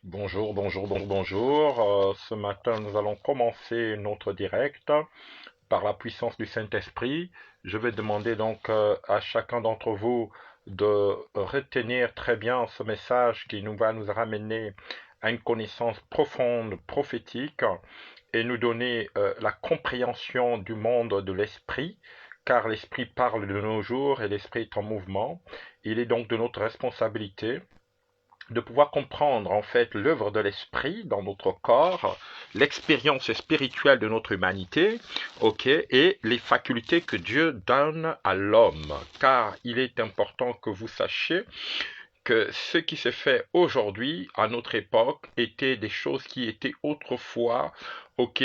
Bonjour. Ce matin, nous allons commencer notre direct par la puissance du Saint-Esprit. Je vais demander donc à chacun d'entre vous de retenir très bien ce message qui nous va nous ramener à une connaissance profonde, prophétique, et nous donner la compréhension du monde de l'esprit, car l'esprit parle de nos jours et l'esprit est en mouvement. Il est donc de notre responsabilité de pouvoir comprendre en fait l'œuvre de l'esprit dans notre corps, l'expérience spirituelle de notre humanité, ok, et les facultés que Dieu donne à l'homme. Car il est important que vous sachiez que ce qui se fait aujourd'hui, à notre époque, étaient des choses qui étaient autrefois, ok,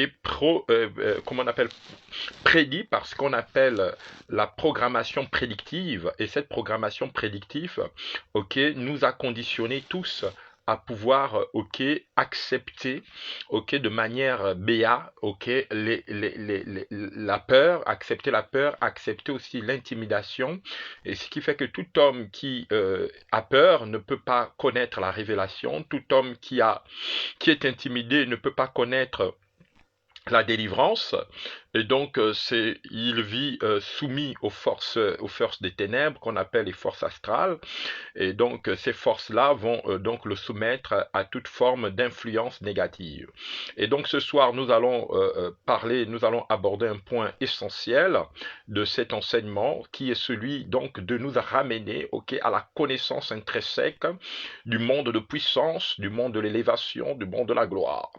comment on appelle, prédit par ce qu'on appelle la programmation prédictive. Et cette programmation prédictive, ok, nous a conditionnés tous à pouvoir, ok, accepter, ok, de manière béat, ok, la peur, accepter aussi l'intimidation, et ce qui fait que tout homme qui a peur ne peut pas connaître la révélation, tout homme qui est intimidé ne peut pas connaître la délivrance, et donc il vit soumis aux forces des ténèbres qu'on appelle les forces astrales, et donc ces forces-là vont donc le soumettre à toute forme d'influence négative. Et donc ce soir nous allons aborder un point essentiel de cet enseignement qui est celui donc de nous ramener, ok, à la connaissance intrinsèque du monde de puissance, du monde de l'élévation, du monde de la gloire.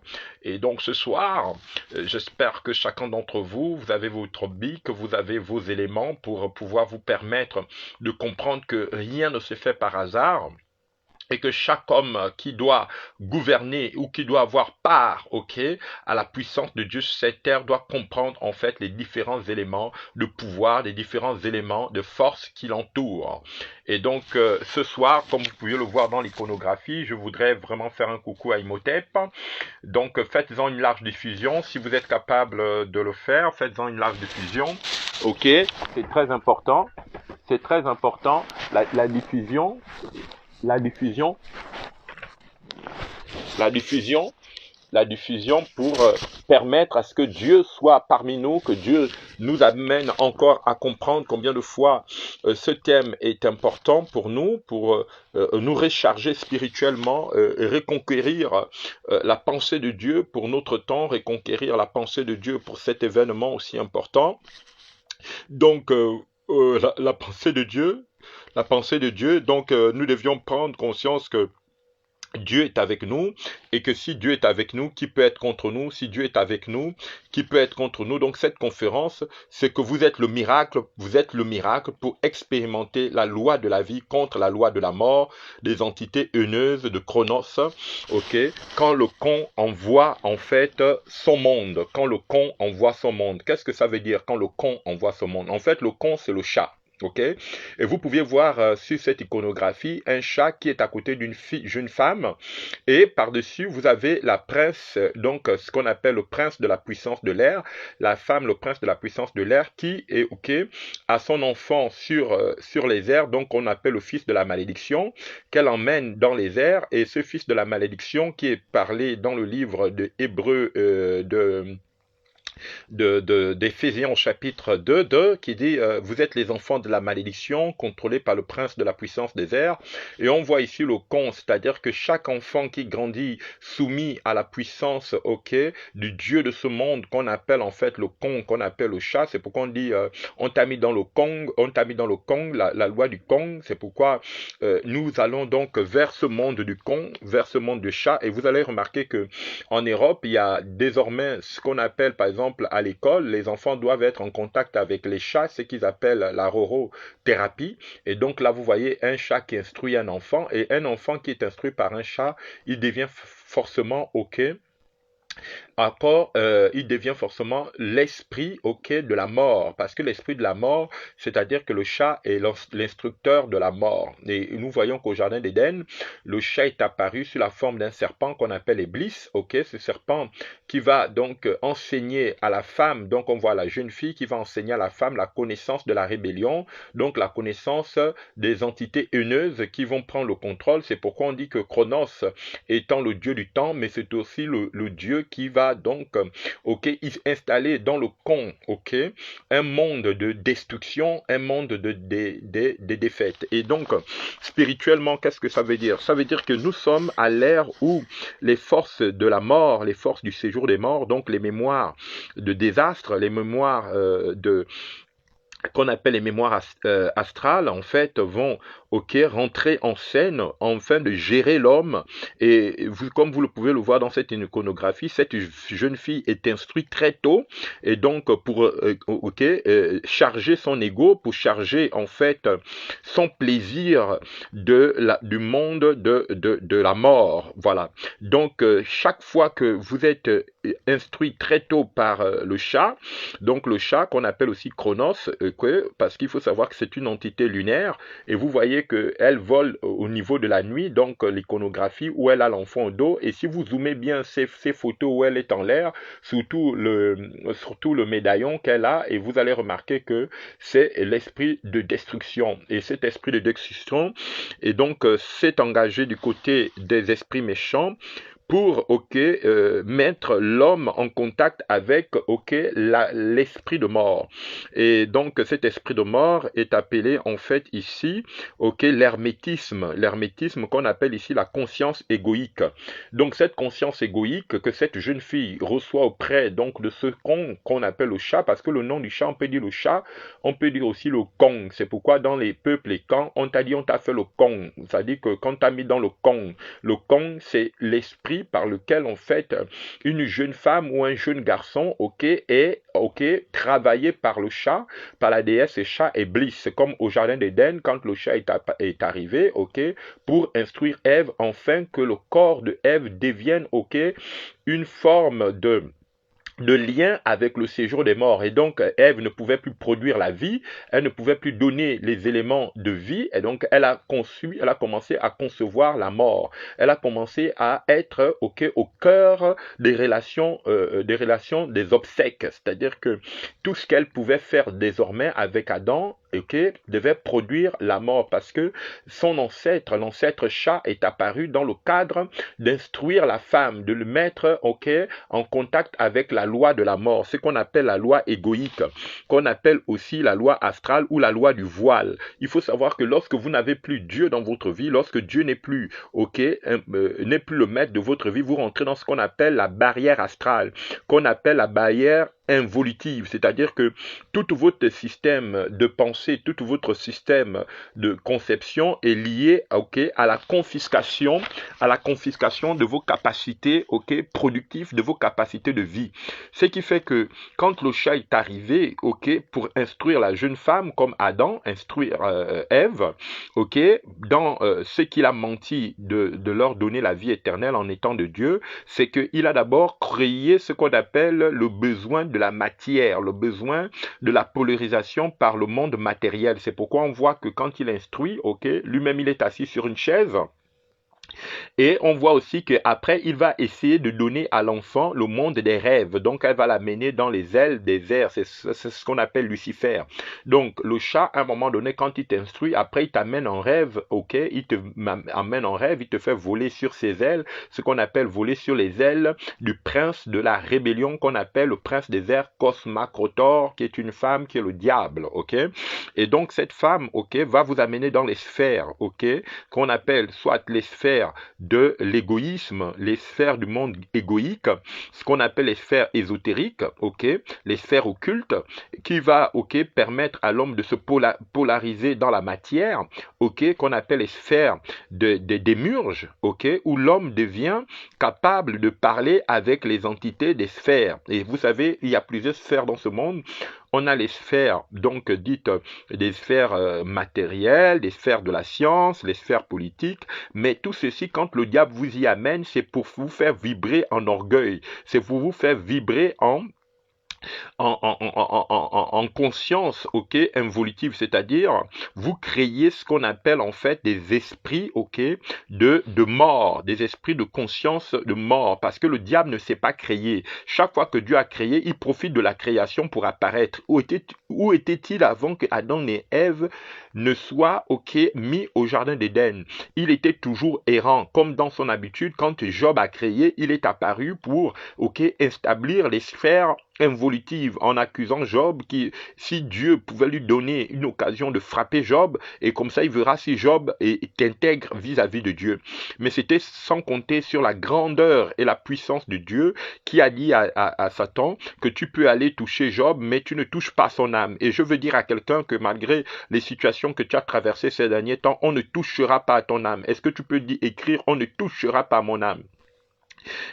Et donc ce soir, j'espère que chacun d'entre vous, vous avez votre bic, que vous avez vos éléments pour pouvoir vous permettre de comprendre que rien ne se fait par hasard, et que chaque homme qui doit gouverner ou qui doit avoir part, ok, à la puissance de Dieu sur cette terre doit comprendre en fait les différents éléments de pouvoir, les différents éléments de force qui l'entourent. Et donc ce soir, comme vous pouvez le voir dans l'iconographie, je voudrais vraiment faire un coucou à Imhotep. Donc faites-en une large diffusion. Si vous êtes capable de le faire, faites-en une large diffusion. Ok, c'est très important. C'est très important. La diffusion, la diffusion, la diffusion, la diffusion pour permettre à ce que Dieu soit parmi nous, que Dieu nous amène encore à comprendre combien de fois ce thème est important pour nous, pour nous recharger spirituellement, reconquérir la pensée de Dieu pour notre temps, reconquérir la pensée de Dieu pour cet événement aussi important. Donc, la pensée de Dieu, la pensée de Dieu, donc nous devions prendre conscience que Dieu est avec nous, et que si Dieu est avec nous, qui peut être contre nous? Si Dieu est avec nous, qui peut être contre nous? Donc cette conférence, c'est que vous êtes le miracle pour expérimenter la loi de la vie contre la loi de la mort, des entités haineuses de Chronos, ok? Quand le con envoie en fait son monde, quand le con envoie son monde, qu'est-ce que ça veut dire quand le con envoie son monde? En fait, le con, c'est le chat. Ok, et vous pouvez voir sur cette iconographie un chat qui est à côté d'une jeune femme, et par-dessus vous avez la prince, donc ce qu'on appelle le prince de la puissance de l'air, la femme, le prince de la puissance de l'air qui est ok a son enfant sur les airs, donc on appelle le fils de la malédiction, qu'elle emmène dans les airs, et ce fils de la malédiction qui est parlé dans le livre de Hébreu d'Éphésiens au chapitre 2, qui dit vous êtes les enfants de la malédiction, contrôlés par le prince de la puissance des airs. Et on voit ici le con, c'est-à-dire que chaque enfant qui grandit soumis à la puissance, ok, du Dieu de ce monde qu'on appelle en fait le con, qu'on appelle le chat. C'est pourquoi on dit on t'a mis dans le Kong, on t'a mis dans le Kong, la loi du Kong. C'est pourquoi nous allons donc vers ce monde du con, vers ce monde du chat. Et vous allez remarquer que en Europe, il y a désormais ce qu'on appelle, par exemple, à l'école, les enfants doivent être en contact avec les chats, ce qu'ils appellent la rorothérapie. Et donc là, vous voyez un chat qui instruit un enfant, et un enfant qui est instruit par un chat, il devient forcément OK encore, il devient forcément l'esprit, ok, de la mort, parce que l'esprit de la mort, c'est-à-dire que le chat est l'instructeur de la mort. Et nous voyons qu'au jardin d'Éden, le chat est apparu sous la forme d'un serpent qu'on appelle Iblis, ok, ce serpent qui va donc enseigner à la femme, donc on voit la jeune fille qui va enseigner à la femme la connaissance de la rébellion, donc la connaissance des entités haineuses qui vont prendre le contrôle. C'est pourquoi on dit que Chronos étant le dieu du temps, mais c'est aussi le dieu qui va donc, ok, installer dans le con, ok, un monde de destruction, un monde de défaite. Et donc, spirituellement, qu'est-ce que ça veut dire? Ça veut dire que nous sommes à l'ère où les forces de la mort, les forces du séjour des morts, donc les mémoires de désastre, les mémoires de qu'on appelle les mémoires astrales, en fait, vont, ok, rentrer en scène afin de gérer l'homme. Et vous, comme vous le pouvez le voir dans cette iconographie, cette jeune fille est instruite très tôt, et donc pour, ok, charger son ego, pour charger en fait son plaisir du monde de la mort. Voilà. Donc chaque fois que vous êtes instruit très tôt par le chat, donc le chat qu'on appelle aussi Chronos, parce qu'il faut savoir que c'est une entité lunaire, et vous voyez qu'elle vole au niveau de la nuit, donc l'iconographie où elle a l'enfant au dos, et si vous zoomez bien ces photos où elle est en l'air, surtout le médaillon qu'elle a, et vous allez remarquer que c'est l'esprit de destruction, et cet esprit de destruction, et donc s'est engagé du côté des esprits méchants, pour, ok, mettre l'homme en contact avec, ok, l'esprit de mort. Et donc cet esprit de mort est appelé en fait ici, ok, l'hermétisme. L'hermétisme qu'on appelle ici la conscience égoïque. Donc cette conscience égoïque que cette jeune fille reçoit auprès donc de ce qu'on appelle le chat, parce que le nom du chat, on peut dire le chat, on peut dire aussi le Kong. C'est pourquoi dans les peuples et camps, on t'a dit on t'a fait le Kong. C'est-à-dire que quand t'as mis dans le Kong, c'est l'esprit par lequel en fait une jeune femme ou un jeune garçon, ok, est ok travaillé par le chat, par la déesse chat et Bliss. C'est comme au jardin d'Éden quand le chat est arrivé, ok, pour instruire Ève afin que le corps de Ève devienne ok une forme de lien avec le séjour des morts. Et donc, Ève ne pouvait plus produire la vie, elle ne pouvait plus donner les éléments de vie, et donc elle a commencé à concevoir la mort. Elle a commencé à être au cœur des relations des obsèques. C'est-à-dire que tout ce qu'elle pouvait faire désormais avec Adam, devait produire la mort, parce que son ancêtre, l'ancêtre chat, est apparu dans le cadre d'instruire la femme, de le mettre, en contact avec la loi de la mort, ce qu'on appelle la loi égoïque, qu'on appelle aussi la loi astrale ou la loi du voile. Il faut savoir que lorsque vous n'avez plus Dieu dans votre vie, lorsque Dieu n'est plus, n'est plus le maître de votre vie, vous rentrez dans ce qu'on appelle la barrière astrale, qu'on appelle la barrière involutive, c'est-à-dire que tout votre système de pensée, tout votre système de conception est lié, à la confiscation de vos capacités, productives, de vos capacités de vie. Ce qui fait que quand le chat est arrivé, pour instruire la jeune femme comme Adam, instruire Ève, dans ce qu'il a menti de leur donner la vie éternelle en étant de Dieu, c'est qu'il a d'abord créé ce qu'on appelle le besoin de la matière, le besoin de la polarisation par le monde matériel. C'est pourquoi on voit que quand il instruit, lui-même il est assis sur une chaise. Et on voit aussi qu'après, il va essayer de donner à l'enfant le monde des rêves. Donc, elle va l'amener dans les ailes des airs. C'est ce qu'on appelle Lucifer. Donc, le chat, à un moment donné, quand il t'instruit, après, il t'amène en rêve, il te amène en rêve, il te fait voler sur ses ailes, ce qu'on appelle voler sur les ailes du prince de la rébellion, qu'on appelle le prince des airs, Cosmacrotor, qui est une femme, qui est le diable, Et donc, cette femme, va vous amener dans les sphères, qu'on appelle soit les sphères de l'égoïsme, les sphères du monde égoïque, ce qu'on appelle les sphères ésotériques, les sphères occultes, qui va, permettre à l'homme de se polariser dans la matière, qu'on appelle les sphères des démurges, où l'homme devient capable de parler avec les entités des sphères. Et vous savez, il y a plusieurs sphères dans ce monde. on a les sphères, donc dites des sphères matérielles, des sphères de la science, les sphères politiques, mais tout ceci, quand le diable vous y amène, c'est pour vous faire vibrer en orgueil, c'est pour vous faire vibrer en conscience, ok, involutive, c'est-à-dire vous créez ce qu'on appelle en fait des esprits, ok, de mort, des esprits de conscience de mort, parce que le diable ne s'est pas créé. Chaque fois que Dieu a créé, il profite de la création pour apparaître. Où était-il avant que Adam et Ève ne soient, ok, mis au jardin d'Éden? Il était toujours errant, comme dans son habitude, quand Job a créé, il est apparu pour, ok, établir les sphères involutive en accusant Job qui, si Dieu pouvait lui donner une occasion de frapper Job, et comme ça il verra si Job est intègre vis-à-vis de Dieu. Mais c'était sans compter sur la grandeur et la puissance de Dieu qui a dit à Satan que tu peux aller toucher Job, mais tu ne touches pas son âme. Et je veux dire à quelqu'un que malgré les situations que tu as traversées ces derniers temps, on ne touchera pas à ton âme. Est-ce que tu peux écrire on ne touchera pas à mon âme?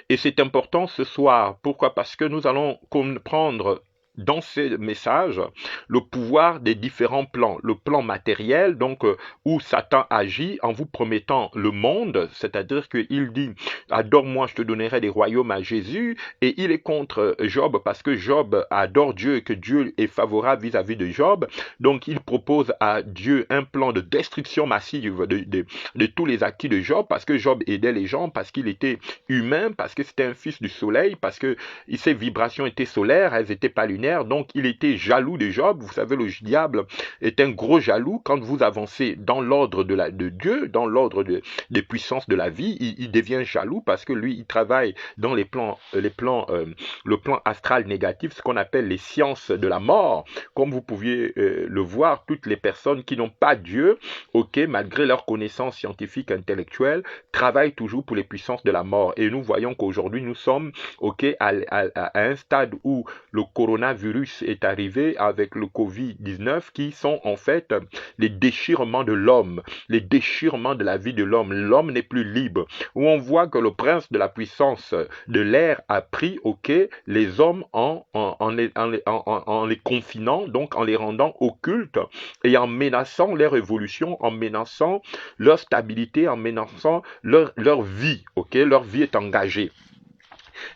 Et c'est important ce soir. Pourquoi? Parce que nous allons comprendre dans ces messages le pouvoir des différents plans. Le plan matériel, donc où Satan agit en vous promettant le monde, c'est-à-dire qu'il dit adore-moi, je te donnerai des royaumes à Jésus, et il est contre Job parce que Job adore Dieu et que Dieu est favorable vis-à-vis de Job. Donc il propose à Dieu un plan de destruction massive de tous les acquis de Job, parce que Job aidait les gens, parce qu'il était humain, parce que c'était un fils du soleil, parce que ses vibrations étaient solaires, elles n'étaient pas lunaires. Donc il était jaloux de Job. Vous savez, le diable est un gros jaloux. Quand vous avancez dans l'ordre de Dieu, dans l'ordre des puissances de la vie, il devient jaloux parce que lui, il travaille dans le plan astral négatif, ce qu'on appelle les sciences de la mort. Comme vous pouviez le voir, toutes les personnes qui n'ont pas Dieu, ok, malgré leurs connaissances scientifiques, intellectuelles, travaillent toujours pour les puissances de la mort. Et nous voyons qu'aujourd'hui, nous sommes ok à un stade où le coronavirus est arrivé avec le Covid-19 qui sont en fait les déchirements de l'homme, les déchirements de la vie de l'homme. L'homme n'est plus libre. Où on voit que le prince de la puissance de l'air a pris, ok, les hommes en les confinant, donc en les rendant occultes et en menaçant leur évolution, en menaçant leur stabilité, en menaçant leur vie, ok, leur vie est engagée.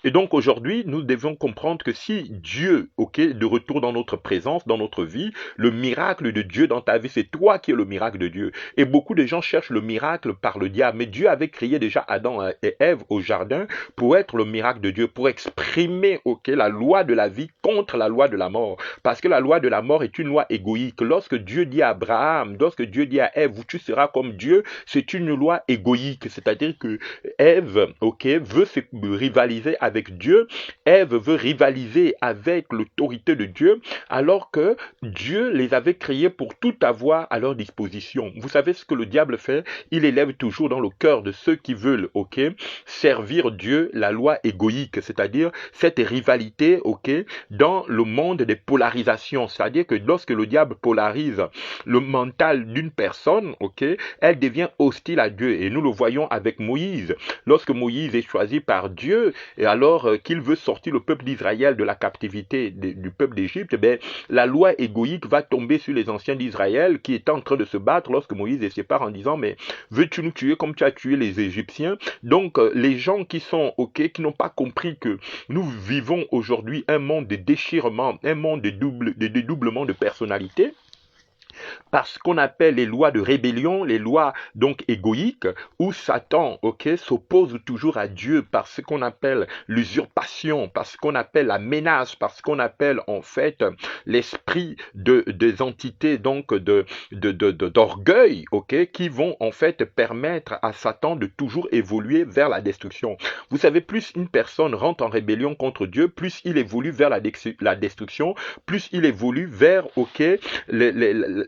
Et donc aujourd'hui, nous devons comprendre que si Dieu, ok, de retour dans notre présence, dans notre vie, le miracle de Dieu dans ta vie, c'est toi qui es le miracle de Dieu. Et beaucoup de gens cherchent le miracle par le diable. Mais Dieu avait créé déjà Adam et Ève au jardin pour être le miracle de Dieu, pour exprimer, ok, la loi de la vie contre la loi de la mort. Parce que la loi de la mort est une loi égoïque. Lorsque Dieu dit à Abraham, lorsque Dieu dit à Ève, tu seras comme Dieu, c'est une loi égoïque. C'est-à-dire que Ève, ok, veut se rivaliser avec Dieu, Ève veut rivaliser avec l'autorité de Dieu, alors que Dieu les avait créés pour tout avoir à leur disposition. Vous savez ce que le diable fait? Il élève toujours dans le cœur de ceux qui veulent, ok, servir Dieu la loi égoïque, c'est-à-dire cette rivalité, ok, dans le monde des polarisations. C'est-à-dire que lorsque le diable polarise le mental d'une personne, ok, elle devient hostile à Dieu. Et nous le voyons avec Moïse. Lorsque Moïse est choisi par Dieu, et alors qu'il veut sortir le peuple d'Israël de la captivité du peuple d'Égypte, ben, la loi égoïque va tomber sur les anciens d'Israël qui étaient en train de se battre lorsque Moïse les sépare en disant mais veux-tu nous tuer comme tu as tué les Égyptiens? Donc les gens qui sont ok, qui n'ont pas compris que nous vivons aujourd'hui un monde de déchirement, un monde de dédoublement de personnalité, parce qu'on appelle les lois de rébellion, les lois donc égoïques, où Satan, ok, s'oppose toujours à Dieu par ce qu'on appelle l'usurpation, par ce qu'on appelle la menace, par ce qu'on appelle en fait l'esprit des entités donc d'orgueil, ok, qui vont en fait permettre à Satan de toujours évoluer vers la destruction. Vous savez, plus une personne rentre en rébellion contre Dieu, plus il évolue vers la destruction, plus il évolue vers, ok,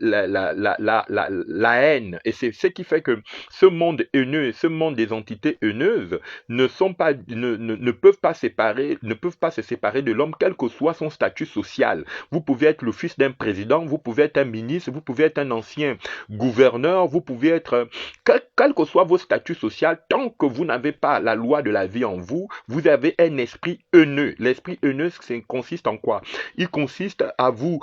la haine. Et c'est ce qui fait que ce monde haineux, ce monde des entités haineuses ne peuvent pas se séparer de l'homme, quel que soit son statut social. Vous pouvez être le fils d'un président, vous pouvez être un ministre, vous pouvez être un ancien gouverneur, vous pouvez être, quel que soit vos statuts sociaux, tant que vous n'avez pas la loi de la vie en vous, vous avez un esprit haineux. L'esprit haineux, consiste en quoi? Il consiste à vous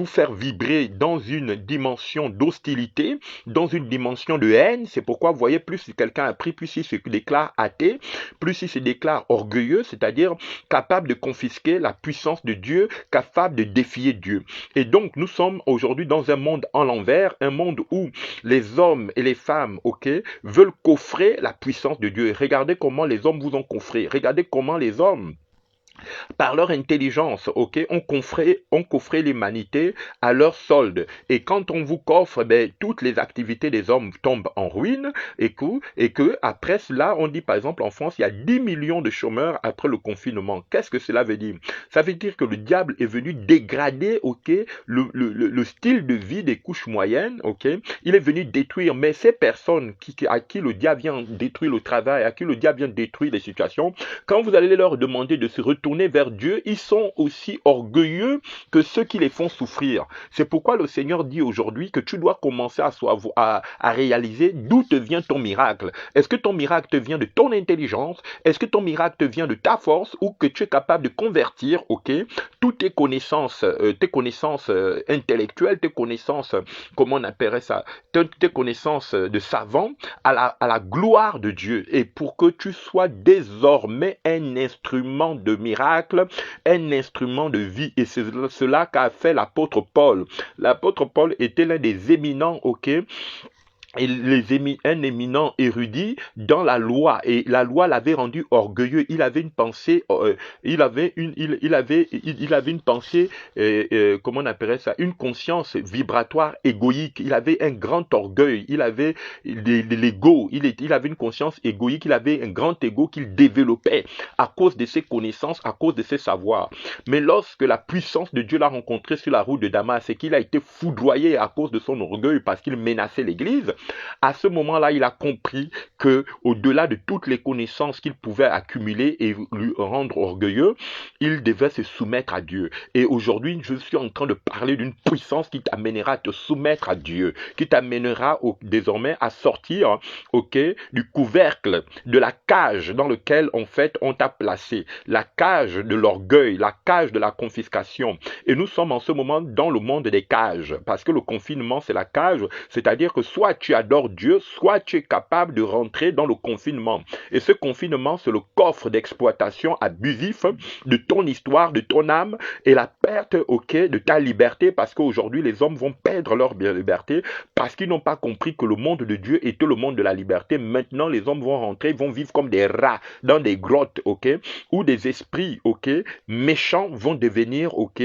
faire vibrer dans une dimension d'hostilité, dans une dimension de haine. C'est pourquoi, vous voyez, plus quelqu'un a pris, plus il se déclare athée, plus il se déclare orgueilleux, c'est-à-dire capable de confisquer la puissance de Dieu, capable de défier Dieu. Et donc, nous sommes aujourd'hui dans un monde en l'envers, un monde où les hommes et les femmes, ok, veulent coffrer la puissance de Dieu. Regardez comment les hommes vous ont coffré. Regardez comment les hommes, par leur intelligence, ok, on coffrait l'humanité à leur solde. Et quand on vous coffre, ben, toutes les activités des hommes tombent en ruine et que après cela, on dit par exemple en France, il y a 10 millions de chômeurs après le confinement. Qu'est-ce que cela veut dire? Ça veut dire que le diable est venu dégrader, ok, le style de vie des couches moyennes, ok. Il est venu détruire, mais ces personnes à qui le diable vient détruire le travail, à qui le diable vient détruire les situations, quand vous allez leur demander de se retourner vers Dieu, ils sont aussi orgueilleux que ceux qui les font souffrir. C'est pourquoi le Seigneur dit aujourd'hui que tu dois commencer à réaliser d'où te vient ton miracle. Est-ce que ton miracle te vient de ton intelligence? Est-ce que ton miracle te vient de ta force ou que tu es capable de convertir, ok, toutes tes connaissances intellectuelles, tes connaissances, comment on appellerait ça, tes connaissances de savant à la gloire de Dieu et pour que tu sois désormais un instrument de miracle, un instrument de vie. Et c'est cela qu'a fait l'apôtre Paul. L'apôtre Paul était l'un des éminents, ok, et un éminent érudit dans la loi, et la loi l'avait rendu orgueilleux. Il avait une pensée, il avait une pensée, comment on appellerait ça, une conscience vibratoire égoïque. Il avait un grand orgueil, il avait l'ego, il avait une conscience égoïque, il avait un grand ego qu'il développait à cause de ses connaissances, à cause de ses savoirs. Mais lorsque la puissance de Dieu l'a rencontré sur la route de Damas et qu'il a été foudroyé à cause de son orgueil parce qu'il menaçait l'église, à ce moment-là, il a compris que, au-delà de toutes les connaissances qu'il pouvait accumuler et lui rendre orgueilleux, il devait se soumettre à Dieu. Et aujourd'hui, je suis en train de parler d'une puissance qui t'amènera à te soumettre à Dieu, qui t'amènera désormais à sortir, ok, du couvercle, de la cage dans laquelle, en fait, on t'a placé, la cage de l'orgueil, la cage de la confiscation. Et nous sommes en ce moment dans le monde des cages, parce que le confinement, c'est la cage, c'est-à-dire que soit tu adores Dieu, soit tu es capable de rentrer dans le confinement. Et ce confinement, c'est le coffre d'exploitation abusif de ton histoire, de ton âme et la perte, ok, de ta liberté, parce qu'aujourd'hui, les hommes vont perdre leur liberté parce qu'ils n'ont pas compris que le monde de Dieu était le monde de la liberté. Maintenant, les hommes vont rentrer, vont vivre comme des rats dans des grottes, ok, où des esprits, ok, méchants vont devenir, ok,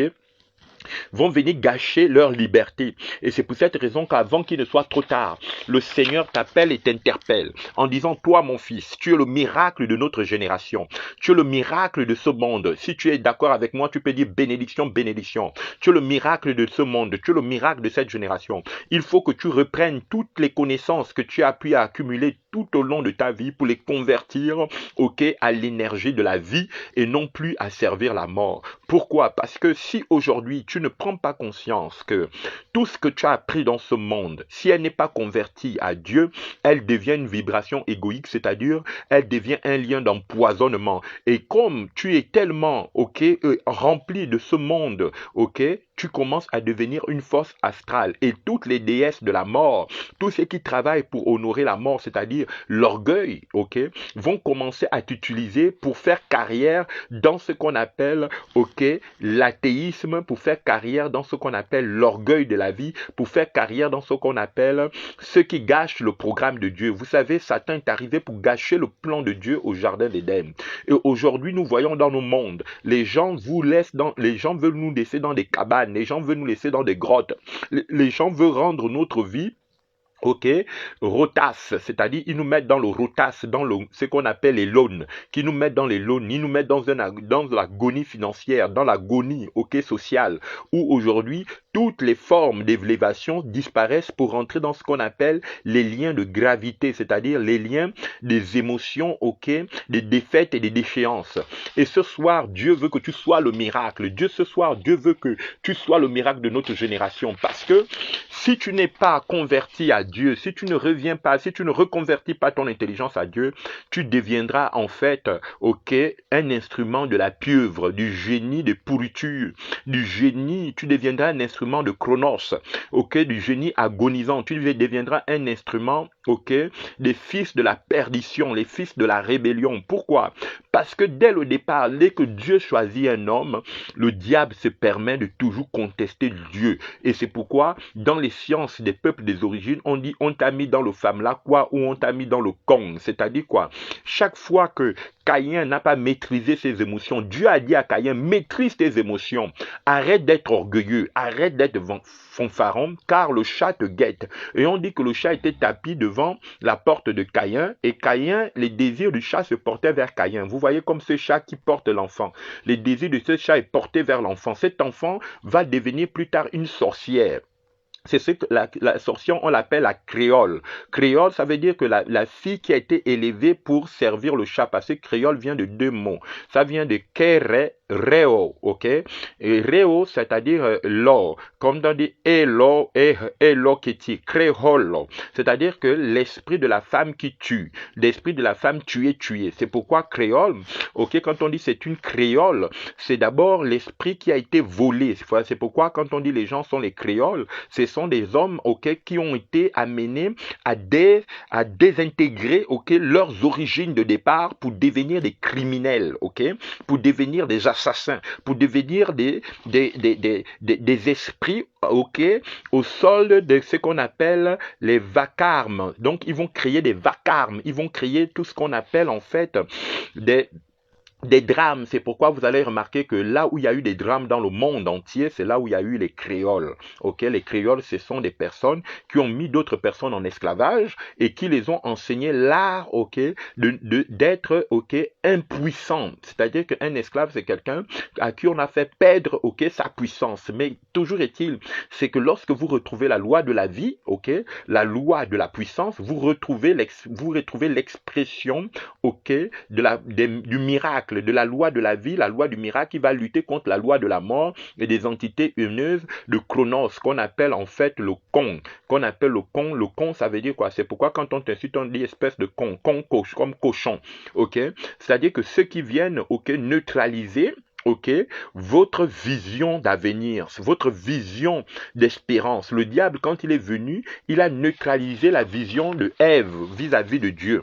vont venir gâcher leur liberté. Et c'est pour cette raison qu'avant qu'il ne soit trop tard, le Seigneur t'appelle et t'interpelle en disant, toi mon fils, tu es le miracle de notre génération. Tu es le miracle de ce monde. Si tu es d'accord avec moi, tu peux dire bénédiction, bénédiction. Tu es le miracle de ce monde. Tu es le miracle de cette génération. Il faut que tu reprennes toutes les connaissances que tu as pu accumuler tout au long de ta vie pour les convertir, ok, à l'énergie de la vie et non plus à servir la mort. Pourquoi? Parce que si aujourd'hui tu ne prends pas conscience que tout ce que tu as appris dans ce monde, si elle n'est pas convertie à Dieu, elle devient une vibration égoïque, c'est-à-dire elle devient un lien d'empoisonnement. Et comme tu es tellement, ok, rempli de ce monde, ok, tu commences à devenir une force astrale. Et toutes les déesses de la mort, tous ceux qui travaillent pour honorer la mort, c'est-à-dire l'orgueil, ok, vont commencer à t'utiliser pour faire carrière dans ce qu'on appelle, ok, l'athéisme, pour faire carrière dans ce qu'on appelle l'orgueil de la vie, pour faire carrière dans ce qu'on appelle ce qui gâche le programme de Dieu. Vous savez, Satan est arrivé pour gâcher le plan de Dieu au jardin d'Éden. Et aujourd'hui, nous voyons dans nos mondes, les gens veulent nous laisser dans des cabanes, les gens veulent nous laisser dans des grottes, les gens veulent rendre notre vie, ok, rotas, c'est-à-dire ils nous mettent dans le rotas, ce qu'on appelle les loans, qui nous mettent dans les loans, ils nous mettent dans l'agonie financière, dans l'agonie, ok, sociale, où aujourd'hui toutes les formes d'élévation disparaissent pour entrer dans ce qu'on appelle les liens de gravité, c'est-à-dire les liens des émotions, ok, des défaites et des déchéances. Et ce soir, Dieu veut que tu sois le miracle. Ce soir, Dieu veut que tu sois le miracle de notre génération. Parce que si tu n'es pas converti à Dieu, si tu ne reviens pas, si tu ne reconvertis pas ton intelligence à Dieu, tu deviendras en fait, ok, un instrument de la pieuvre, du génie de pourriture, du génie, tu deviendras un instrument de chronos, ok, du génie agonisant, tu deviendras un instrument, ok, des fils de la perdition, les fils de la rébellion. Pourquoi? Parce que dès le départ, dès que Dieu choisit un homme, le diable se permet de toujours contester Dieu. Et c'est pourquoi, dans les sciences des peuples des origines, on dit on t'a mis dans le femme-là quoi, ou on t'a mis dans le con. C'est-à-dire quoi? Chaque fois que Caïn n'a pas maîtrisé ses émotions, Dieu a dit à Caïn, maîtrise tes émotions. Arrête d'être orgueilleux, arrête d'être fanfaron, car le chat te guette. Et on dit que le chat était tapis devant la porte de Caïn, et Caïn, les désirs du chat se portaient vers Caïn. Vous voyez comme ce chat qui porte l'enfant. Les désirs de ce chat est porté vers l'enfant. Cet enfant va devenir plus tard une sorcière. C'est ce que la sorcière, on l'appelle la créole. Créole, ça veut dire que la fille qui a été élevée pour servir le chat, parce que créole vient de deux mots. Ça vient de kere, reo, ok? Et reo, c'est-à-dire l'or, comme dans dit elo, elo keti, créole. C'est-à-dire que l'esprit de la femme qui tue, l'esprit de la femme tuée. C'est pourquoi créole, ok? Quand on dit c'est une créole, c'est d'abord l'esprit qui a été volé. C'est pourquoi quand on dit les gens sont les créoles, ce sont des hommes, ok, qui ont été amenés à désintégrer, ok, leurs origines de départ pour devenir des criminels, ok, pour devenir des assassins, pour devenir des esprits, ok, au solde de ce qu'on appelle les vacarmes. Donc, ils vont créer des vacarmes, ils vont créer tout ce qu'on appelle en fait des drames. C'est pourquoi vous allez remarquer que là où il y a eu des drames dans le monde entier, c'est là où il y a eu les créoles. Ok, les créoles, ce sont des personnes qui ont mis d'autres personnes en esclavage et qui les ont enseigné l'art, ok, d'être, ok, impuissant. C'est-à-dire qu'un esclave, c'est quelqu'un à qui on a fait perdre, ok, sa puissance. Mais toujours est-il, c'est que lorsque vous retrouvez la loi de la vie, ok, la loi de la puissance, vous retrouvez l'expression, ok, du miracle, de la loi de la vie, la loi du miracle qui va lutter contre la loi de la mort et des entités haineuses de Chronos, qu'on appelle en fait le con. Qu'on appelle le con. Le con, ça veut dire quoi? C'est pourquoi quand on t'insulte, on dit espèce de con, comme cochon. Ok? C'est-à-dire que ceux qui viennent, ok, neutraliser, ok, votre vision d'avenir, votre vision d'espérance. Le diable, quand il est venu, il a neutralisé la vision de Ève vis-à-vis de Dieu.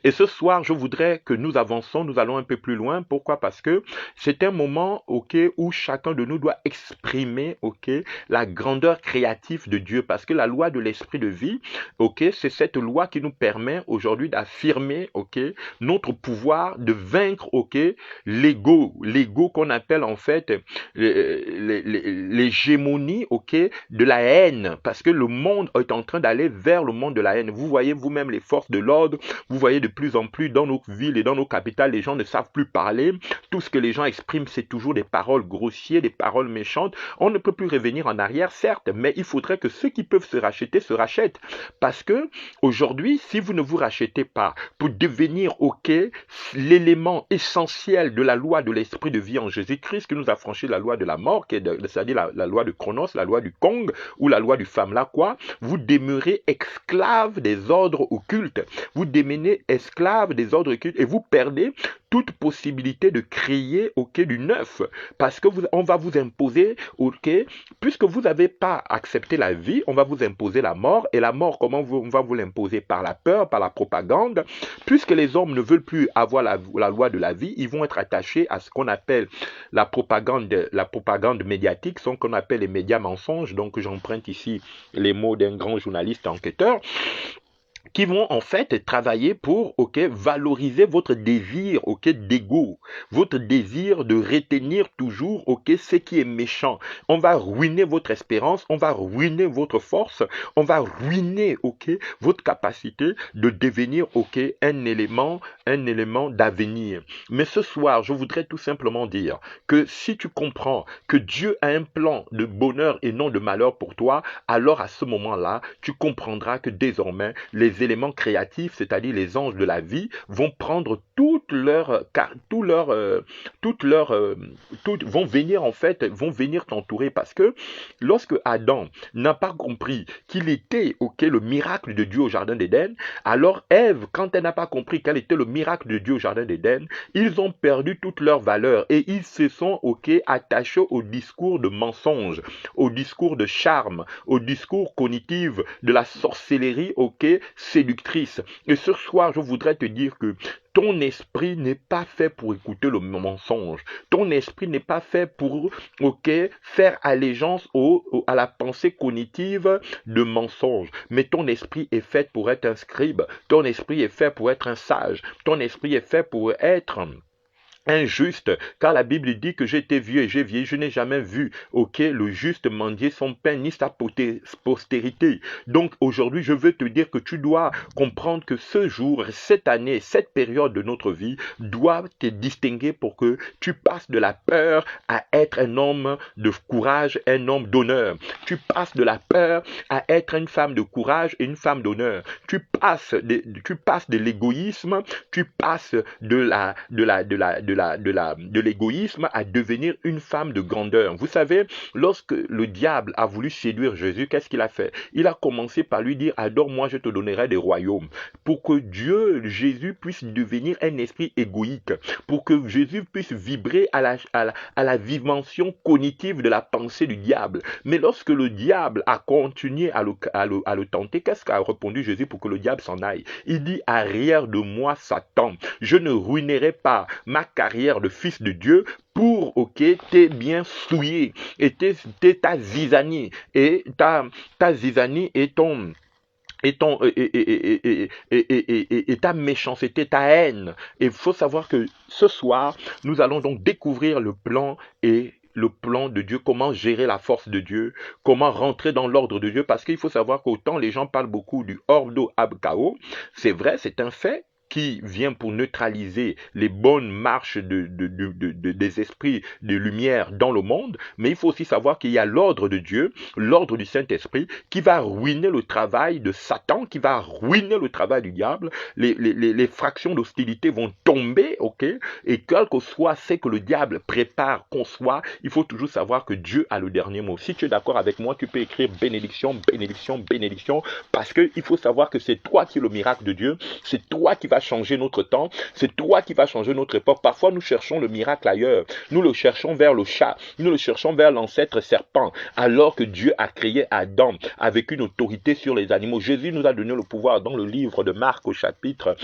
Et ce soir, je voudrais que nous avançons, nous allons un peu plus loin. Pourquoi? Parce que c'est un moment, ok, où chacun de nous doit exprimer, ok, la grandeur créative de Dieu. Parce que la loi de l'esprit de vie, ok, c'est cette loi qui nous permet aujourd'hui d'affirmer, ok, notre pouvoir de vaincre, ok, l'ego qu'on appelle en fait l'hégémonie, ok, de la haine. Parce que le monde est en train d'aller vers le monde de la haine. Vous voyez vous-même les forces de l'ordre, vous voyez de plus en plus dans nos villes et dans nos capitales, les gens ne savent plus parler. Tout ce que les gens expriment, c'est toujours des paroles grossières, des paroles méchantes. On ne peut plus revenir en arrière, certes, mais il faudrait que ceux qui peuvent se racheter se rachètent. Parce que aujourd'hui, si vous ne vous rachetez pas pour devenir, ok, l'élément essentiel de la loi de l'esprit de vie en Jésus-Christ qui nous a franchi la loi de la mort, c'est-à-dire la loi de Chronos, la loi du Kong ou la loi du Famla, quoi, vous demeurez esclave des ordres occultes. Vous devenez esclave des ordres occultes et vous perdez toute possibilité de créer, ok, du neuf, parce que on va vous imposer, ok, puisque vous n'avez pas accepté la vie, on va vous imposer la mort, et la mort, comment on va vous l'imposer? Par la peur, par la propagande. Puisque les hommes ne veulent plus avoir la loi de la vie, ils vont être attachés à ce qu'on appelle la propagande médiatique, ce qu'on appelle les médias mensonges. Donc j'emprunte ici les mots d'un grand journaliste enquêteur. qui vont en fait travailler pour valoriser votre désir d'ego, votre désir de retenir toujours ce qui est méchant. On va ruiner votre espérance, on va ruiner votre force, on va ruiner votre capacité de devenir un élément d'avenir. Mais ce soir, je voudrais tout simplement dire que si tu comprends que Dieu a un plan de bonheur et non de malheur pour toi, alors à ce moment-là, tu comprendras que désormais, les éléments créatifs, c'est-à-dire les anges de la vie, vont prendre vont venir en fait, vont venir t'entourer parce que lorsque Adam n'a pas compris qu'il était le miracle de Dieu au jardin d'Éden, alors Ève, quand elle n'a pas compris quel était le miracle de Dieu au jardin d'Éden, ils ont perdu toute leur valeur et ils se sont attachés au discours de mensonge, au discours de charme, au discours cognitif de la sorcellerie séductrice. Et ce soir, je voudrais te dire que ton esprit n'est pas fait pour écouter le mensonge. Ton esprit n'est pas fait pour faire allégeance à la pensée cognitive de mensonge. Mais ton esprit est fait pour être un scribe. Ton esprit est fait pour être un sage. Ton esprit est fait pour être injuste, car la Bible dit que j'étais vieux et j'ai vieilli, je n'ai jamais vu, le juste mendier son pain ni sa postérité. Donc aujourd'hui, je veux te dire que tu dois comprendre que ce jour, cette année, cette période de notre vie doit te distinguer pour que tu passes de la peur à être un homme de courage, un homme d'honneur. Tu passes de la peur à être une femme de courage et une femme d'honneur. Tu passes de l'égoïsme, tu passes de l'égoïsme à devenir une femme de grandeur. Vous savez, lorsque le diable a voulu séduire Jésus, qu'est-ce qu'il a fait? Il a commencé par lui dire, adore-moi, je te donnerai des royaumes. Pour que Jésus puisse devenir un esprit égoïque, pour que Jésus puisse vibrer à la dimension cognitive de la pensée du diable. Mais lorsque le diable a continué à le tenter, qu'est-ce qu'a répondu Jésus pour que le diable s'en aille? Il dit, arrière de moi, Satan, je ne ruinerai pas ma carrière de fils de Dieu pour t'es bien souillé et ta zizanie et ta zizanie et ton et ta méchanceté, ta haine. Et il faut savoir que ce soir, nous allons donc découvrir le plan de Dieu, comment gérer la force de Dieu, comment rentrer dans l'ordre de Dieu, parce qu'il faut savoir qu'autant les gens parlent beaucoup du ordo ab chaos, c'est vrai, c'est un fait, qui vient pour neutraliser les bonnes marches des esprits de lumière dans le monde, mais il faut aussi savoir qu'il y a l'ordre de Dieu, l'ordre du Saint-Esprit, qui va ruiner le travail de Satan, qui va ruiner le travail du diable. Les fractions d'hostilité vont tomber, et quel que soit ce que le diable prépare, conçoit, il faut toujours savoir que Dieu a le dernier mot. Si tu es d'accord avec moi, tu peux écrire bénédiction, bénédiction, bénédiction, parce qu'il faut savoir que c'est toi qui es le miracle de Dieu, c'est toi qui vas changer notre temps, c'est toi qui vas changer notre époque. Parfois, nous cherchons le miracle ailleurs. Nous le cherchons vers le chat, nous le cherchons vers l'ancêtre serpent, alors que Dieu a créé Adam avec une autorité sur les animaux. Jésus nous a donné le pouvoir dans le livre de Marc au chapitre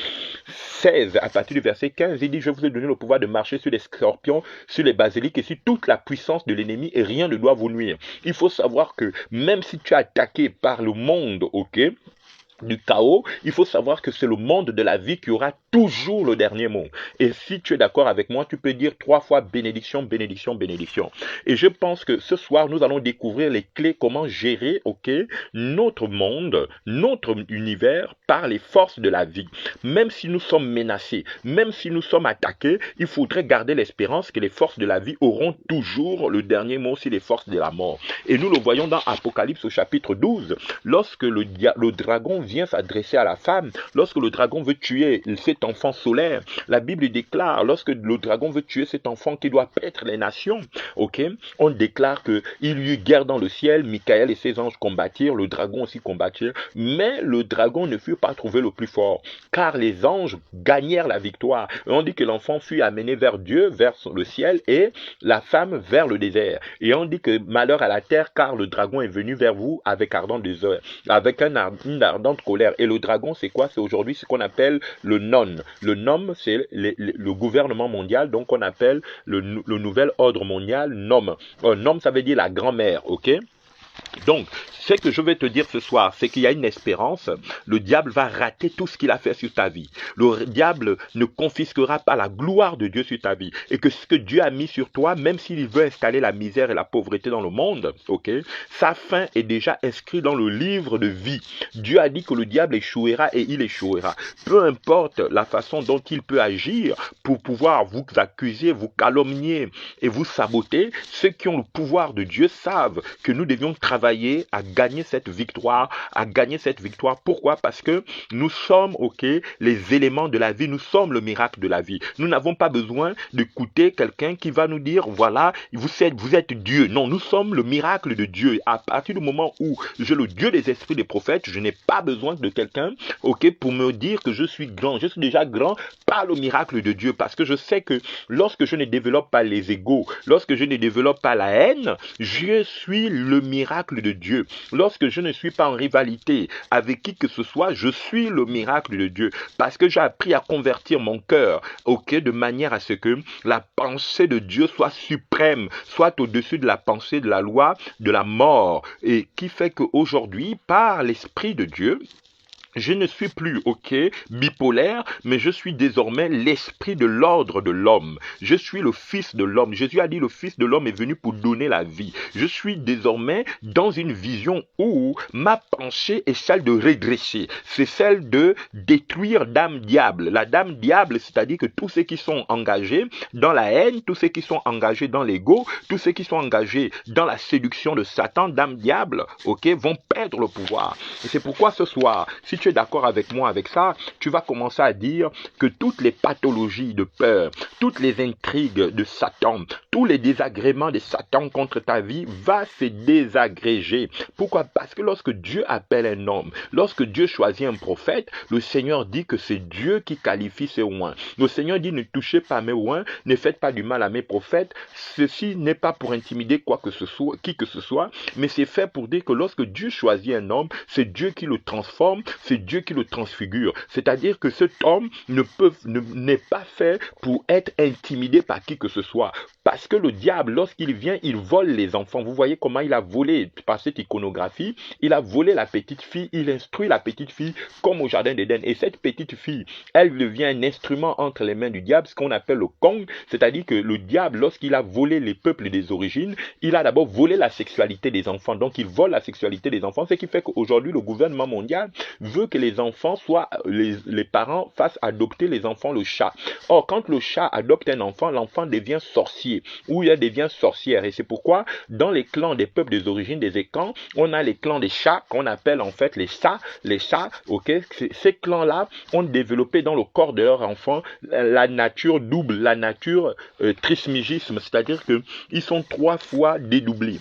16, à partir du verset 15, il dit, je vous ai donné le pouvoir de marcher sur les scorpions, sur les basiliques et sur toute la puissance de l'ennemi et rien ne doit vous nuire. Il faut savoir que même si tu es attaqué par le monde, du chaos, il faut savoir que c'est le monde de la vie qui aura toujours le dernier mot. Et si tu es d'accord avec moi, tu peux dire 3 fois bénédiction, bénédiction, bénédiction. Et je pense que ce soir, nous allons découvrir les clés, comment gérer, notre monde, notre univers par les forces de la vie. Même si nous sommes menacés, même si nous sommes attaqués, il faudrait garder l'espérance que les forces de la vie auront toujours le dernier mot sur les forces de la mort. Et nous le voyons dans Apocalypse au chapitre 12, lorsque le dragon vient s'adresser à la femme, lorsque le dragon veut tuer cet enfant solaire, la Bible déclare, lorsque le dragon veut tuer cet enfant qui doit paître les nations, on déclare qu'il y eut guerre dans le ciel, Michael et ses anges combattirent, le dragon aussi combattirent, mais le dragon ne fut pas trouvé le plus fort, car les anges gagnèrent la victoire. Et on dit que l'enfant fut amené vers Dieu, vers le ciel, et la femme vers le désert. Et on dit que malheur à la terre, car le dragon est venu vers vous avec ardent désir, avec une ardente colère. Et le dragon, c'est quoi? C'est aujourd'hui ce qu'on appelle le non. Le nom, c'est le gouvernement mondial, donc on appelle le nouvel ordre mondial nom. Nom, ça veut dire la grand-mère, Donc, ce que je vais te dire ce soir, c'est qu'il y a une espérance. Le diable va rater tout ce qu'il a fait sur ta vie. Le diable ne confisquera pas la gloire de Dieu sur ta vie. Et que ce que Dieu a mis sur toi, même s'il veut installer la misère et la pauvreté dans le monde, ok, sa fin est déjà inscrite dans le livre de vie. Dieu a dit que le diable échouera et il échouera. Peu importe la façon dont il peut agir pour pouvoir vous accuser, vous calomnier et vous saboter, ceux qui ont le pouvoir de Dieu savent que nous devions travailler à gagner cette victoire, à gagner cette victoire. Pourquoi? Parce que nous sommes, ok, les éléments de la vie, nous sommes le miracle de la vie. Nous n'avons pas besoin d'écouter quelqu'un qui va nous dire, voilà, vous êtes Dieu. Non, nous sommes le miracle de Dieu. À partir du moment où je le Dieu des esprits des prophètes, je n'ai pas besoin de quelqu'un, ok, pour me dire que je suis grand. Je suis déjà grand par le miracle de Dieu, parce que je sais que lorsque je ne développe pas les égos, lorsque je ne développe pas la haine, je suis le miracle de Dieu. Lorsque je ne suis pas en rivalité avec qui que ce soit, je suis le miracle de Dieu, parce que j'ai appris à convertir mon cœur, ok, de manière à ce que la pensée de Dieu soit suprême, soit au-dessus de la pensée de la loi de la mort, et qui fait qu'aujourd'hui, par l'Esprit de Dieu, je ne suis plus, ok, bipolaire, mais je suis désormais l'esprit de l'ordre de l'homme. Je suis le fils de l'homme. Jésus a dit le fils de l'homme est venu pour donner la vie. Je suis désormais dans une vision où ma pensée est celle de redresser. C'est celle de détruire dame diable. La dame diable, c'est-à-dire que tous ceux qui sont engagés dans la haine, tous ceux qui sont engagés dans l'ego, tous ceux qui sont engagés dans la séduction de Satan, dame diable, ok, vont perdre le pouvoir. Et c'est pourquoi ce soir, si tu es d'accord avec moi avec ça, tu vas commencer à dire que toutes les pathologies de peur, toutes les intrigues de Satan, tous les désagréments de Satan contre ta vie va se désagréger. Pourquoi? Parce que lorsque Dieu appelle un homme, lorsque Dieu choisit un prophète, le Seigneur dit que c'est Dieu qui qualifie ses oins. Le Seigneur dit ne touchez pas mes oins, ne faites pas du mal à mes prophètes. Ceci n'est pas pour intimider quoi que ce soit, qui que ce soit, mais c'est fait pour dire que lorsque Dieu choisit un homme, c'est Dieu qui le transforme, c'est Dieu qui le transfigure. C'est-à-dire que cet homme n'est pas fait pour être intimidé par qui que ce soit. Parce que le diable, lorsqu'il vient, il vole les enfants. Vous voyez comment il a volé par cette iconographie. Il a volé la petite fille, il instruit la petite fille comme au jardin d'Éden. Et cette petite fille, elle devient un instrument entre les mains du diable, ce qu'on appelle le Kong. C'est-à-dire que le diable, lorsqu'il a volé les peuples des origines, il a d'abord volé la sexualité des enfants. Donc il vole la sexualité des enfants, ce qui fait qu'aujourd'hui, le gouvernement mondial veut que les enfants soient, les parents fassent adopter les enfants le chat. Or, quand le chat adopte un enfant, l'enfant devient sorcier, ou il devient sorcière. Et c'est pourquoi, dans les clans des peuples des origines des Écans, on a les clans des chats, qu'on appelle en fait les chats, ok. Ces clans-là ont développé dans le corps de leur enfant la nature double, la nature trismégisme, c'est-à-dire que ils sont 3 fois dédoublés.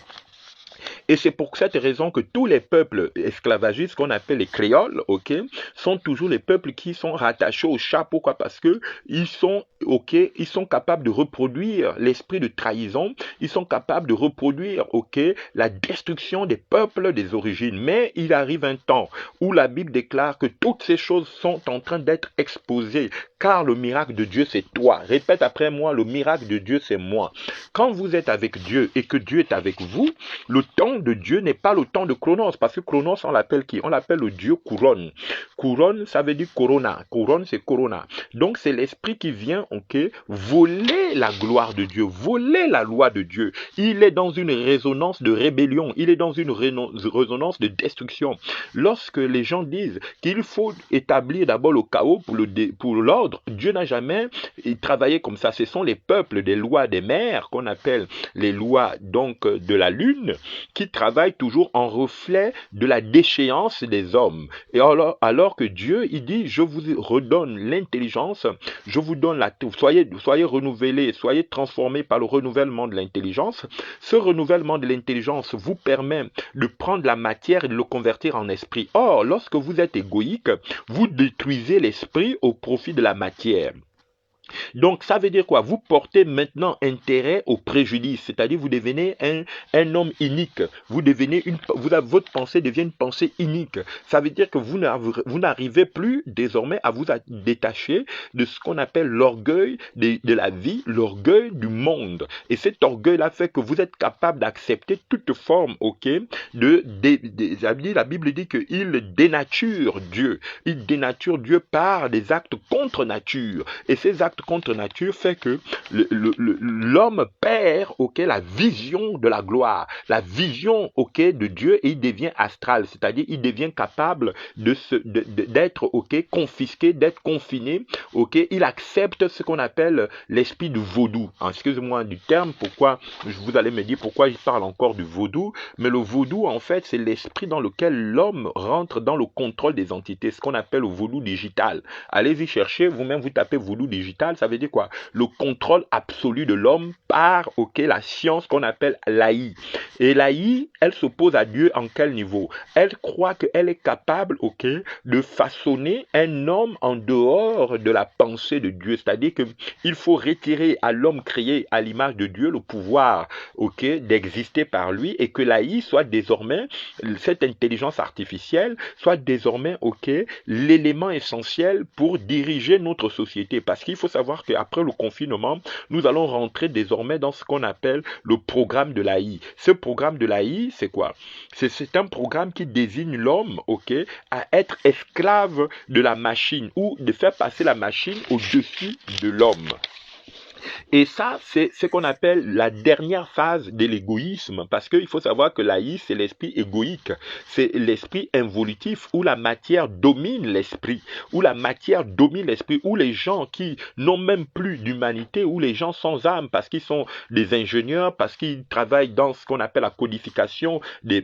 Et c'est pour cette raison que tous les peuples esclavagistes qu'on appelle les créoles, ok, sont toujours les peuples qui sont rattachés au chat. Pourquoi? Parce que ils sont, ok, ils sont capables de reproduire l'esprit de trahison, ils sont capables de reproduire, ok, la destruction des peuples des origines. Mais il arrive un temps où la Bible déclare que toutes ces choses sont en train d'être exposées, car le miracle de Dieu c'est toi. Répète après moi, le miracle de Dieu c'est moi. Quand vous êtes avec Dieu et que Dieu est avec vous, le temps de Dieu n'est pas le temps de Chronos, parce que Chronos, on l'appelle qui? On l'appelle le Dieu couronne. Couronne, ça veut dire corona. Couronne, c'est corona. Donc, c'est l'esprit qui vient, ok, voler la gloire de Dieu, voler la loi de Dieu. Il est dans une résonance de rébellion, il est dans une résonance de destruction. Lorsque les gens disent qu'il faut établir d'abord le chaos pour l'ordre, Dieu n'a jamais travaillé comme ça. Ce sont les peuples des lois des mers, qu'on appelle les lois donc de la lune, qui travaille toujours en reflet de la déchéance des hommes. Et alors que Dieu, il dit, je vous redonne l'intelligence, je vous donne soyez renouvelés, soyez transformés par le renouvellement de l'intelligence. Ce renouvellement de l'intelligence vous permet de prendre la matière et de le convertir en esprit. Or, lorsque vous êtes égoïque, vous détruisez l'esprit au profit de la matière. Donc, ça veut dire quoi? Vous portez maintenant intérêt au préjudice, c'est-à-dire vous devenez un homme unique. Vous devenez votre pensée devient une pensée unique. Ça veut dire que vous n'arrivez plus désormais à vous détacher de ce qu'on appelle l'orgueil de la vie, l'orgueil du monde. Et cet orgueil-là fait que vous êtes capable d'accepter toute forme, ok, la Bible dit qu'il dénature Dieu. Il dénature Dieu par des actes contre nature. Et ces actes contre nature fait que l'homme perd, ok, la vision de la gloire, la vision, ok, de Dieu, et il devient astral, c'est-à-dire il devient capable d'être, ok, confisqué, d'être confiné, ok. Il accepte ce qu'on appelle l'esprit du vaudou. Excusez-moi du terme, pourquoi vous allez me dire pourquoi je parle encore du vaudou, mais le vaudou en fait c'est l'esprit dans lequel l'homme rentre dans le contrôle des entités, ce qu'on appelle le vaudou digital. Allez-y chercher, vous-même vous tapez vaudou digital, ça veut dire quoi? Le contrôle absolu de l'homme par, ok, la science qu'on appelle l'AI. Et l'AI, elle s'oppose à Dieu en quel niveau? Elle croit qu'elle est capable, ok, de façonner un homme en dehors de la pensée de Dieu. C'est-à-dire qu'il faut retirer à l'homme créé à l'image de Dieu le pouvoir, ok, d'exister par lui, et que l'AI soit désormais, cette intelligence artificielle, soit désormais, ok, l'élément essentiel pour diriger notre société. Parce qu'il faut savoir qu'après le confinement, nous allons rentrer désormais dans ce qu'on appelle le programme de l'AI. Ce programme de l'AI, c'est quoi? C'est un programme qui désigne l'homme, ok, à être esclave de la machine, ou de faire passer la machine au-dessus de l'homme. Et ça, c'est ce qu'on appelle la dernière phase de l'égoïsme, parce qu'il faut savoir que l'AI, c'est l'esprit égoïque, c'est l'esprit involutif, où la matière domine l'esprit, où la matière domine l'esprit, où les gens qui n'ont même plus d'humanité, où les gens sans âme, parce qu'ils sont des ingénieurs, parce qu'ils travaillent dans ce qu'on appelle la codification des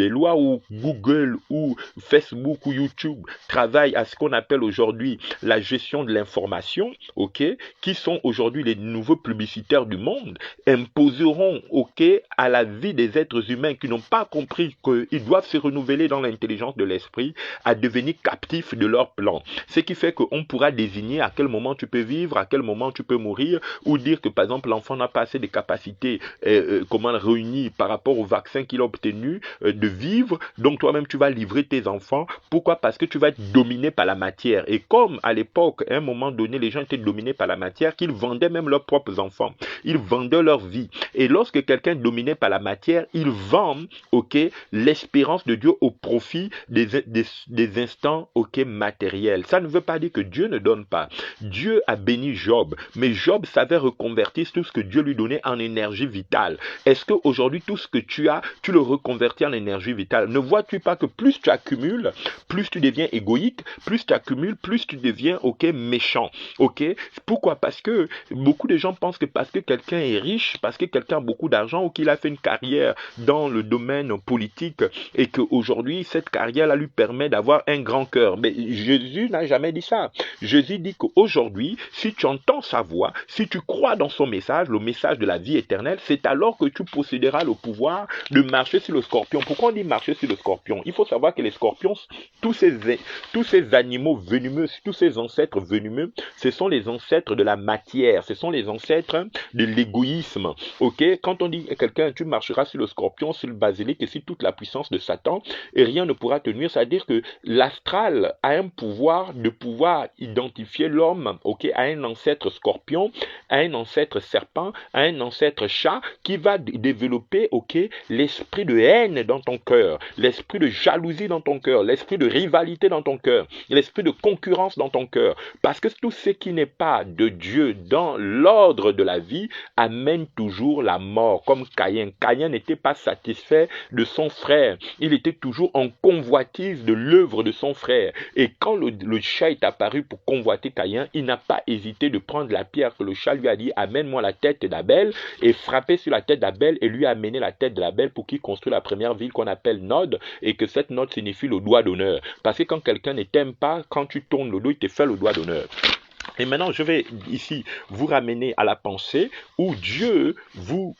lois, où Google, ou Facebook, ou YouTube travaillent à ce qu'on appelle aujourd'hui la gestion de l'information, ok, qui sont aujourd'hui les nouveaux publicitaires du monde, imposeront, ok, à la vie des êtres humains qui n'ont pas compris qu'ils doivent se renouveler dans l'intelligence de l'esprit, à devenir captifs de leur plan. Ce qui fait qu'on pourra désigner à quel moment tu peux vivre, à quel moment tu peux mourir, ou dire que par exemple l'enfant n'a pas assez de capacités réunies par rapport au vaccin qu'il a obtenu de vivre, donc toi-même tu vas livrer tes enfants. Pourquoi? Parce que tu vas être dominé par la matière. Et comme à l'époque, à un moment donné, les gens étaient dominés par la matière, qu'ils vendaient même leurs propres enfants. Ils vendaient leur vie. Et lorsque quelqu'un est dominé par la matière, il vend, ok, l'espérance de Dieu au profit des instants, ok, matériels. Ça ne veut pas dire que Dieu ne donne pas. Dieu a béni Job, mais Job savait reconvertir tout ce que Dieu lui donnait en énergie vitale. Est-ce qu'aujourd'hui, tout ce que tu as, tu le reconvertis en énergie vitale? Ne vois-tu pas que plus tu accumules, plus tu deviens égoïque, plus tu accumules, plus tu deviens, ok, méchant, ok? Pourquoi? Parce que beaucoup de gens pensent que parce que quelqu'un est riche, parce que quelqu'un a beaucoup d'argent, ou qu'il a fait une carrière dans le domaine politique, et qu'aujourd'hui, cette carrière-là lui permet d'avoir un grand cœur. Mais Jésus n'a jamais dit ça. Jésus dit qu'aujourd'hui, si tu entends sa voix, si tu crois dans son message, le message de la vie éternelle, c'est alors que tu posséderas le pouvoir de marcher sur le scorpion. Pourquoi on dit marcher sur le scorpion? Il faut savoir que les scorpions, tous ces animaux venimeux, tous ces ancêtres venimeux, ce sont les ancêtres de la matière, ce sont les ancêtres de l'égoïsme. Ok? Quand on dit à quelqu'un, tu marcheras sur le scorpion, sur le basilic et sur toute la puissance de Satan, et rien ne pourra te nuire, c'est-à-dire que l'astral a un pouvoir de pouvoir identifier l'homme, ok, à un ancêtre scorpion, à un ancêtre serpent, à un ancêtre chat, qui va développer, ok, l'esprit de haine dans ton cœur, l'esprit de jalousie dans ton cœur, l'esprit de rivalité dans ton cœur, l'esprit de concurrence dans ton cœur. Parce que tout ce qui n'est pas de Dieu dans l'ordre de la vie amène toujours la mort. Comme Caïn. Caïn n'était pas satisfait de son frère. Il était toujours en convoitise de l'œuvre de son frère. Et quand le chat est apparu pour convoiter Caïn, il n'a pas hésité de prendre la pierre que le chat lui a dit, amène-moi la tête d'Abel, et frapper sur la tête d'Abel et lui amener la tête d'Abel pour qu'il construise la première ville qu'on appelle Nod, et que cette Nod signifie le doigt d'honneur. Parce que quand quelqu'un ne t'aime pas, quand tu tournes le dos, il te fait le doigt d'honneur. Et maintenant, je vais ici vous ramener à la pensée où Dieu vous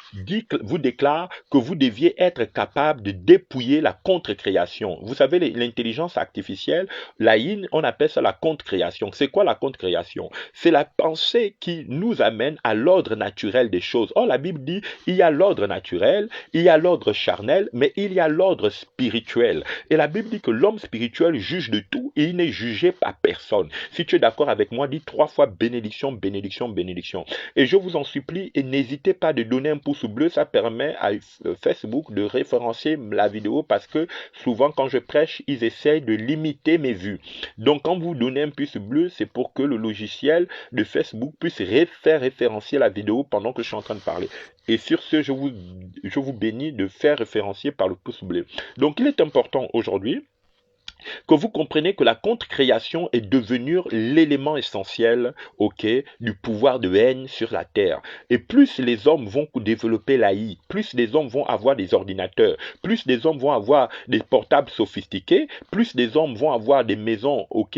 déclare que vous deviez être capable de dépouiller la contre-création. Vous savez, l'intelligence artificielle, l'AI, on appelle ça la contre-création. C'est quoi la contre-création? C'est la pensée qui nous amène à l'ordre naturel des choses. Or, la Bible dit, il y a l'ordre naturel, il y a l'ordre charnel, mais il y a l'ordre spirituel. Et la Bible dit que l'homme spirituel juge de tout et il n'est jugé par personne. Si tu es d'accord avec moi, dis 3 fois bénédiction, bénédiction, bénédiction. Et je vous en supplie, et n'hésitez pas de donner un pouce bleu, ça permet à Facebook de référencer la vidéo parce que souvent quand je prêche, ils essayent de limiter mes vues. Donc quand vous donnez un pouce bleu, c'est pour que le logiciel de Facebook puisse faire référencier la vidéo pendant que je suis en train de parler. Et sur ce, je vous bénis de faire référencier par le pouce bleu. Donc il est important aujourd'hui que vous comprenez que la contre-création est devenue l'élément essentiel, ok, du pouvoir de haine sur la terre. Et plus les hommes vont développer l'AI, plus les hommes vont avoir des ordinateurs, plus les hommes vont avoir des portables sophistiqués, plus les hommes vont avoir des maisons, ok,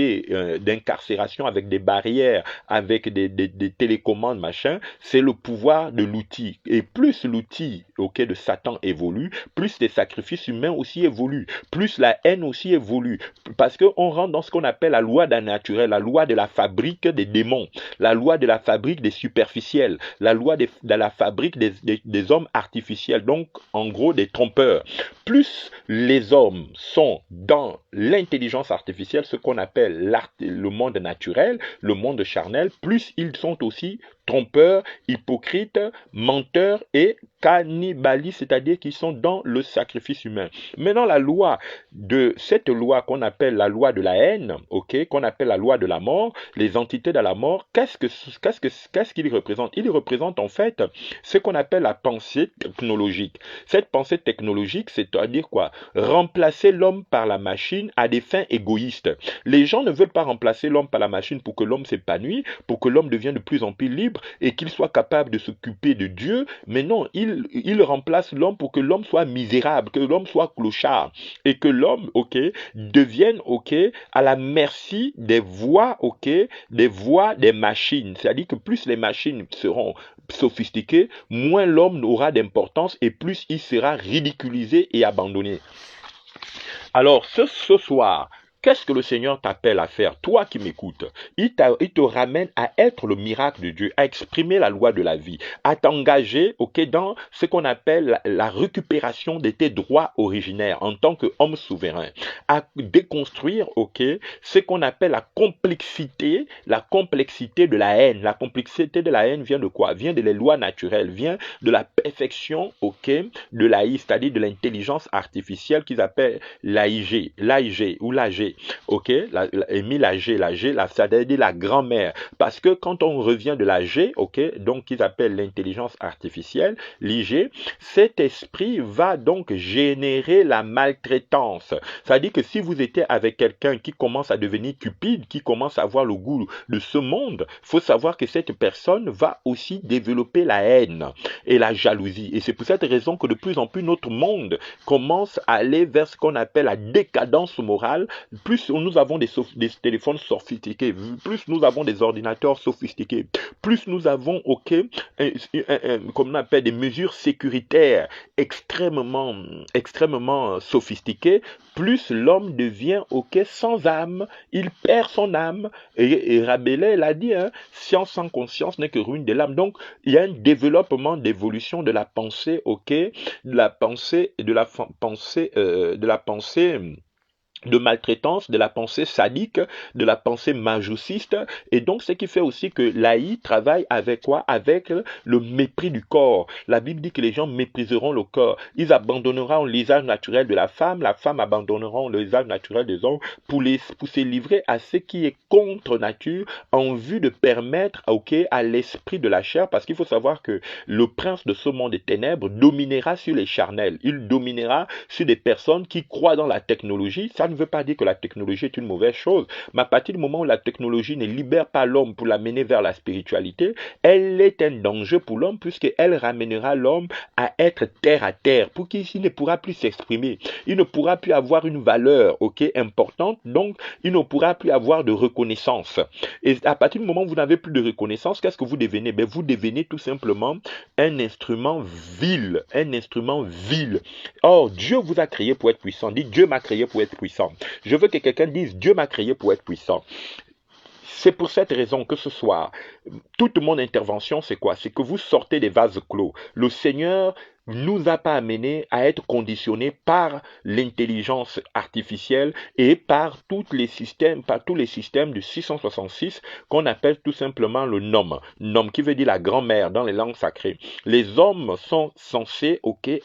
d'incarcération avec des barrières, avec des télécommandes, machin, c'est le pouvoir de l'outil. Et plus l'outil, ok, de Satan évolue, plus les sacrifices humains aussi évoluent, plus la haine aussi évolue. Parce qu'on rentre dans ce qu'on appelle la loi d'un naturel, la loi de la fabrique des démons, la loi de la fabrique des superficiels, la loi de la fabrique des hommes artificiels, donc en gros des trompeurs. Plus les hommes sont dans l'intelligence artificielle, ce qu'on appelle le monde naturel, le monde charnel, plus ils sont aussi trompeurs, hypocrites, menteurs et cannibalistes, c'est-à-dire qu'ils sont dans le sacrifice humain. Maintenant, cette loi qu'on appelle la loi de la haine, ok, qu'on appelle la loi de la mort, les entités de la mort, qu'est-ce qu'il représente? Il représente en fait ce qu'on appelle la pensée technologique. Cette pensée technologique, c'est-à-dire quoi? Remplacer l'homme par la machine à des fins égoïstes. Les gens ne veulent pas remplacer l'homme par la machine pour que l'homme s'épanouisse, pour que l'homme devienne de plus en plus libre et qu'il soit capable de s'occuper de Dieu, mais non, il remplace l'homme pour que l'homme soit misérable, que l'homme soit clochard et que l'homme, ok, devienne, ok, à la merci des voix, ok, des voix des machines. C'est-à-dire que plus les machines seront sophistiquées, moins l'homme aura d'importance et plus il sera ridiculisé et abandonné. Alors, ce soir, qu'est-ce que le Seigneur t'appelle à faire, toi qui m'écoutes? Il te ramène à être le miracle de Dieu, à exprimer la loi de la vie, à t'engager, ok, dans ce qu'on appelle la récupération de tes droits originaires en tant qu'homme souverain, à déconstruire, ok, ce qu'on appelle la complexité de la haine. La complexité de la haine vient de quoi? Vient de les lois naturelles, vient de la perfection, ok, de l'AI, c'est-à-dire de l'intelligence artificielle qu'ils appellent l'AIG ou l'AG. Ok, Émile Lager, c'est-à-dire la grand-mère. Parce que quand on revient de l'AG, ok, donc qu'ils appellent l'intelligence artificielle, l'IG, cet esprit va donc générer la maltraitance. C'est-à-dire que si vous étiez avec quelqu'un qui commence à devenir cupide, qui commence à avoir le goût de ce monde, il faut savoir que cette personne va aussi développer la haine et la jalousie. Et c'est pour cette raison que de plus en plus notre monde commence à aller vers ce qu'on appelle la décadence morale. Plus nous avons des téléphones sophistiqués, plus nous avons des ordinateurs sophistiqués, plus nous avons, ok, comme on appelle des mesures sécuritaires extrêmement sophistiquées, plus l'homme devient, ok, sans âme, il perd son âme. Et Rabelais l'a dit, hein, science sans conscience n'est que ruine de l'âme. Donc, il y a un développement d'évolution de la pensée, ok, de maltraitance, de la pensée sadique, de la pensée majusiste, et donc ce qui fait aussi que l'AI travaille avec quoi? Avec le mépris du corps. La Bible dit que les gens mépriseront le corps, ils abandonneront l'usage naturel de la femme abandonnera l'usage naturel des hommes pour se livrer à ce qui est contre nature en vue de permettre, ok, à l'esprit de la chair, parce qu'il faut savoir que le prince de ce monde des ténèbres dominera sur les charnels, il dominera sur des personnes qui croient dans la technologie. Ça Ça ne veut pas dire que la technologie est une mauvaise chose, mais à partir du moment où la technologie ne libère pas l'homme pour l'amener vers la spiritualité, elle est un danger pour l'homme puisqu'elle ramènera l'homme à être terre à terre, pour qu'il ne pourra plus s'exprimer. Il ne pourra plus avoir une valeur, importante, donc il ne pourra plus avoir de reconnaissance. Et à partir du moment où vous n'avez plus de reconnaissance, qu'est-ce que vous devenez? Vous devenez tout simplement un instrument vil, un instrument vil. Or, Dieu vous a créé pour être puissant. Dites, Dieu m'a créé pour être puissant. Je veux que quelqu'un dise, Dieu m'a créé pour être puissant. C'est pour cette raison que ce soir, toute mon intervention, c'est quoi? C'est que vous sortez des vases clos. Le Seigneur nous a pas amené à être conditionnés par l'intelligence artificielle et par tous les systèmes de 666 qu'on appelle tout simplement le nom. Nom qui veut dire la grand-mère dans les langues sacrées. Les hommes sont censés,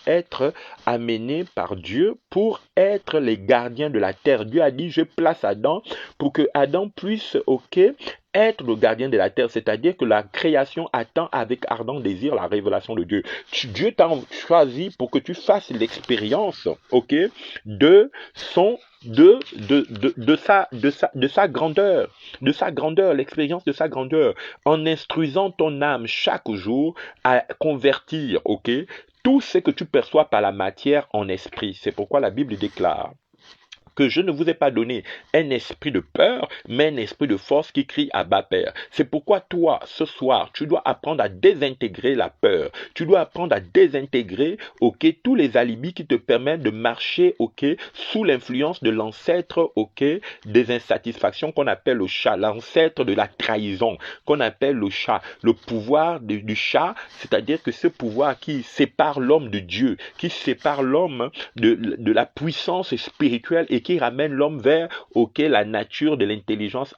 être amenés par Dieu pour être les gardiens de la terre. Dieu a dit, je place Adam pour que Adam puisse, être le gardien de la terre, c'est-à-dire que la création attend avec ardent désir la révélation de Dieu. Dieu t'a choisi pour que tu fasses l'expérience, de son de sa grandeur, l'expérience de sa grandeur, en instruisant ton âme chaque jour à convertir, tout ce que tu perçois par la matière en esprit. C'est pourquoi la Bible déclare que je ne vous ai pas donné un esprit de peur, mais un esprit de force qui crie à bas Père. C'est pourquoi toi, ce soir, tu dois apprendre à désintégrer la peur. Tu dois apprendre à désintégrer, tous les alibis qui te permettent de marcher, sous l'influence de l'ancêtre, des insatisfactions qu'on appelle le chat, l'ancêtre de la trahison, qu'on appelle le chat, le pouvoir du chat, c'est-à-dire que ce pouvoir qui sépare l'homme de Dieu, qui sépare l'homme de la puissance spirituelle et qui ramène l'homme vers la nature de l'intelligence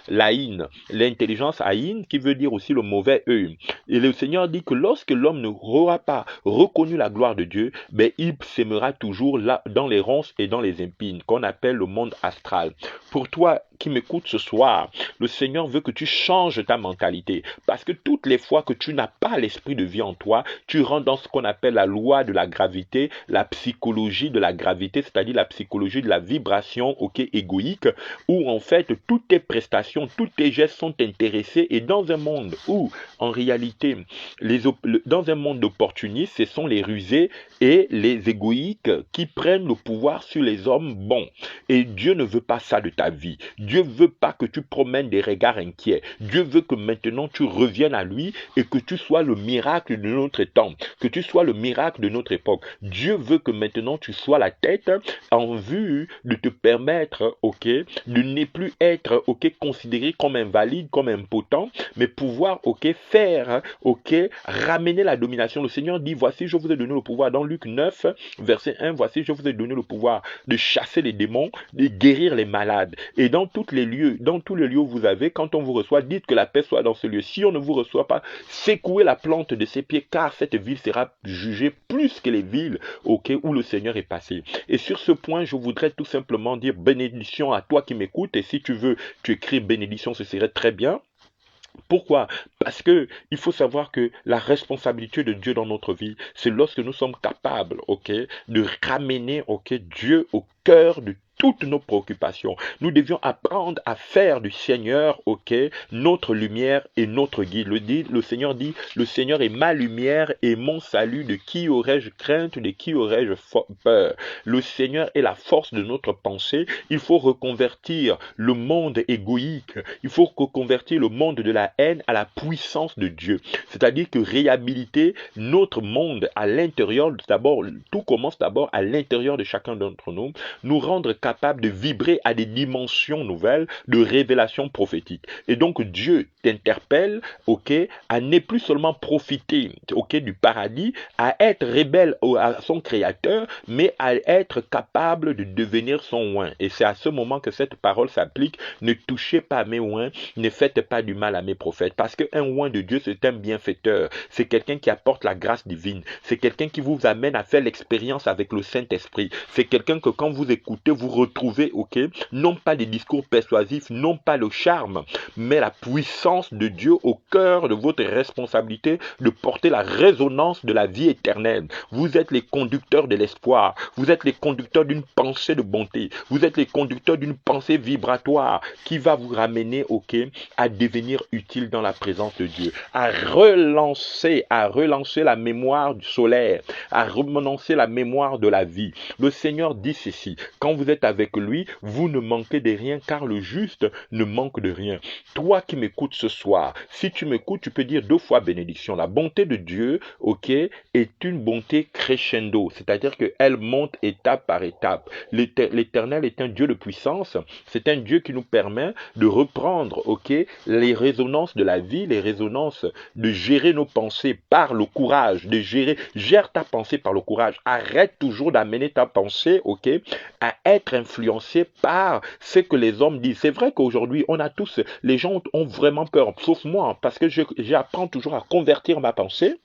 laïne. L'intelligence haïne qui veut dire aussi le mauvais œil. Et le Seigneur dit que lorsque l'homme n'aura pas reconnu la gloire de Dieu, il sèmera toujours là, dans les ronces et dans les épines, qu'on appelle le monde astral. Pour toi qui m'écoutes ce soir, le Seigneur veut que tu changes ta mentalité. Parce que toutes les fois que tu n'as pas l'esprit de vie en toi, tu rentres dans ce qu'on appelle la loi de la gravité, la psychologie de la gravité, c'est-à-dire la psychologie de la vibration égoïque, où en fait toutes tes prestations, tous tes gestes sont intéressés, et dans un monde où en réalité, dans un monde d'opportunistes, ce sont les rusés et les égoïques qui prennent le pouvoir sur les hommes bons. Et Dieu ne veut pas ça de ta vie. Dieu veut pas que tu promènes des regards inquiets. Dieu veut que maintenant tu reviennes à lui et que tu sois le miracle de notre temps, que tu sois le miracle de notre époque. Dieu veut que maintenant tu sois la tête en vue de te permettre, de ne plus être, considéré comme invalide, comme impotent, mais pouvoir, faire, ramener la domination. Le Seigneur dit, voici, je vous ai donné le pouvoir. Dans Luc 9, verset 1, voici, je vous ai donné le pouvoir de chasser les démons, de guérir les malades. Et dans tous les lieux où vous avez, quand on vous reçoit, dites que la paix soit dans ce lieu. Si on ne vous reçoit pas, secouez la plante de ses pieds, car cette ville sera jugée plus que les villes, où le Seigneur est passé. Et sur ce point, je voudrais tout simplement dire bénédiction à toi qui m'écoutes. Et si tu veux, tu écris bénédiction, ce serait très bien. Pourquoi? Parce que il faut savoir que la responsabilité de Dieu dans notre vie, c'est lorsque nous sommes capables, de ramener, Dieu au cœur de toutes nos préoccupations. Nous devions apprendre à faire du Seigneur, notre lumière et notre guide. Le Seigneur dit, le Seigneur est ma lumière et mon salut. De qui aurais-je crainte? De qui aurais-je peur? Le Seigneur est la force de notre pensée. Il faut reconvertir le monde égoïque. Il faut reconvertir le monde de la haine à la puissance de Dieu. C'est-à-dire que réhabiliter notre monde à l'intérieur, d'abord, tout commence d'abord à l'intérieur de chacun d'entre nous, nous rendre capable de vibrer à des dimensions nouvelles de révélation prophétique. Et donc Dieu t'interpelle, à ne plus seulement profiter, du paradis, à être rebelle à son créateur, mais à être capable de devenir son oint. Et c'est à ce moment que cette parole s'applique. Ne touchez pas à mes oints, ne faites pas du mal à mes prophètes. Parce qu'un oint de Dieu, c'est un bienfaiteur. C'est quelqu'un qui apporte la grâce divine. C'est quelqu'un qui vous amène à faire l'expérience avec le Saint-Esprit. C'est quelqu'un que quand vous écoutez, vous retrouver, ok, non pas des discours persuasifs, non pas le charme, mais la puissance de Dieu au cœur de votre responsabilité de porter la résonance de la vie éternelle. Vous êtes les conducteurs de l'espoir, vous êtes les conducteurs d'une pensée de bonté, vous êtes les conducteurs d'une pensée vibratoire qui va vous ramener, ok, à devenir utile dans la présence de Dieu, à relancer la mémoire du solaire, à relancer la mémoire de la vie. Le Seigneur dit ceci: quand vous êtes avec lui, vous ne manquez de rien, car le juste ne manque de rien. Toi qui m'écoutes ce soir, si tu m'écoutes, tu peux dire 2 fois bénédiction. La bonté de Dieu, ok, est une bonté crescendo, c'est-à-dire qu'elle monte étape par étape. L'Éternel est un Dieu de puissance, c'est un Dieu qui nous permet de reprendre, ok, les résonances de la vie, les résonances de gérer nos pensées par le courage, gère ta pensée par le courage. Arrête toujours d'amener ta pensée, ok, à être influencée par ce que les hommes disent. C'est vrai qu'aujourd'hui, les gens ont vraiment peur, sauf moi, parce que j'apprends toujours à convertir ma pensée.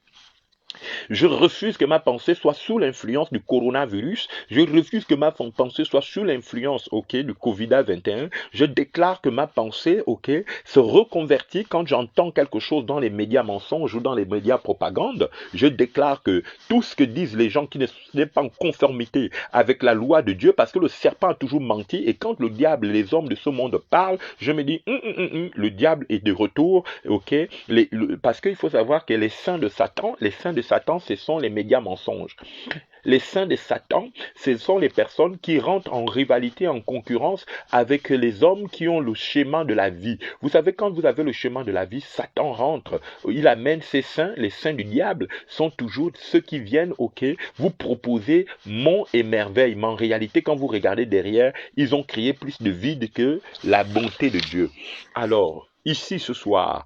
Je refuse que ma pensée soit sous l'influence du coronavirus. Je refuse que ma pensée soit sous l'influence, ok, du Covid-21. Je déclare que ma pensée, ok, se reconvertit quand j'entends quelque chose dans les médias mensonges ou dans les médias propagande. Je déclare que tout ce que disent les gens qui ne sont pas en conformité avec la loi de Dieu, parce que le serpent a toujours menti, et quand le diable et les hommes de ce monde parlent, je me dis, le diable est de retour, ok, parce qu'il faut savoir que les saints de Satan, ce sont les médias mensonges. Les saints de Satan, ce sont les personnes qui rentrent en rivalité, en concurrence avec les hommes qui ont le schéma de la vie. Vous savez, quand vous avez le schéma de la vie, Satan rentre. Il amène ses saints, les saints du diable sont toujours ceux qui viennent, ok, vous proposer monts et merveilles. Mais en réalité, quand vous regardez derrière, ils ont créé plus de vide que la bonté de Dieu. Alors, ici ce soir,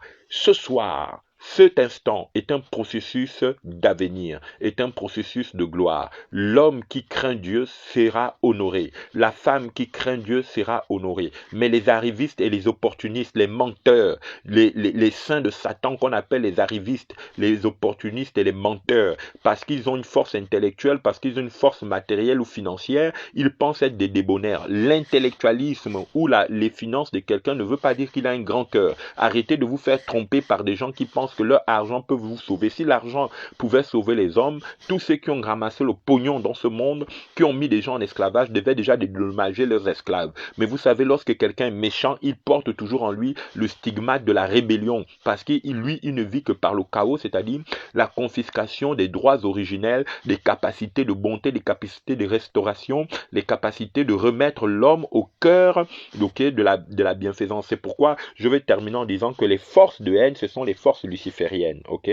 cet instant est un processus d'avenir, est un processus de gloire. L'homme qui craint Dieu sera honoré. La femme qui craint Dieu sera honorée. Mais les arrivistes et les opportunistes, les menteurs, les saints de Satan qu'on appelle les arrivistes, les opportunistes et les menteurs, parce qu'ils ont une force intellectuelle, parce qu'ils ont une force matérielle ou financière, ils pensent être des débonnaires. L'intellectualisme ou les finances de quelqu'un ne veut pas dire qu'il a un grand cœur. Arrêtez de vous faire tromper par des gens qui pensent que leur argent peut vous sauver. Si l'argent pouvait sauver les hommes, tous ceux qui ont ramassé le pognon dans ce monde, qui ont mis des gens en esclavage, devaient déjà dédommager leurs esclaves. Mais vous savez, lorsque quelqu'un est méchant, il porte toujours en lui le stigmate de la rébellion, parce qu'il ne vit que par le chaos, c'est-à-dire la confiscation des droits originels, des capacités de bonté, des capacités de restauration, les capacités de remettre l'homme au cœur, okay, de la bienfaisance. C'est pourquoi je vais terminer en disant que les forces de haine, ce sont les forces lucifériennes, ok?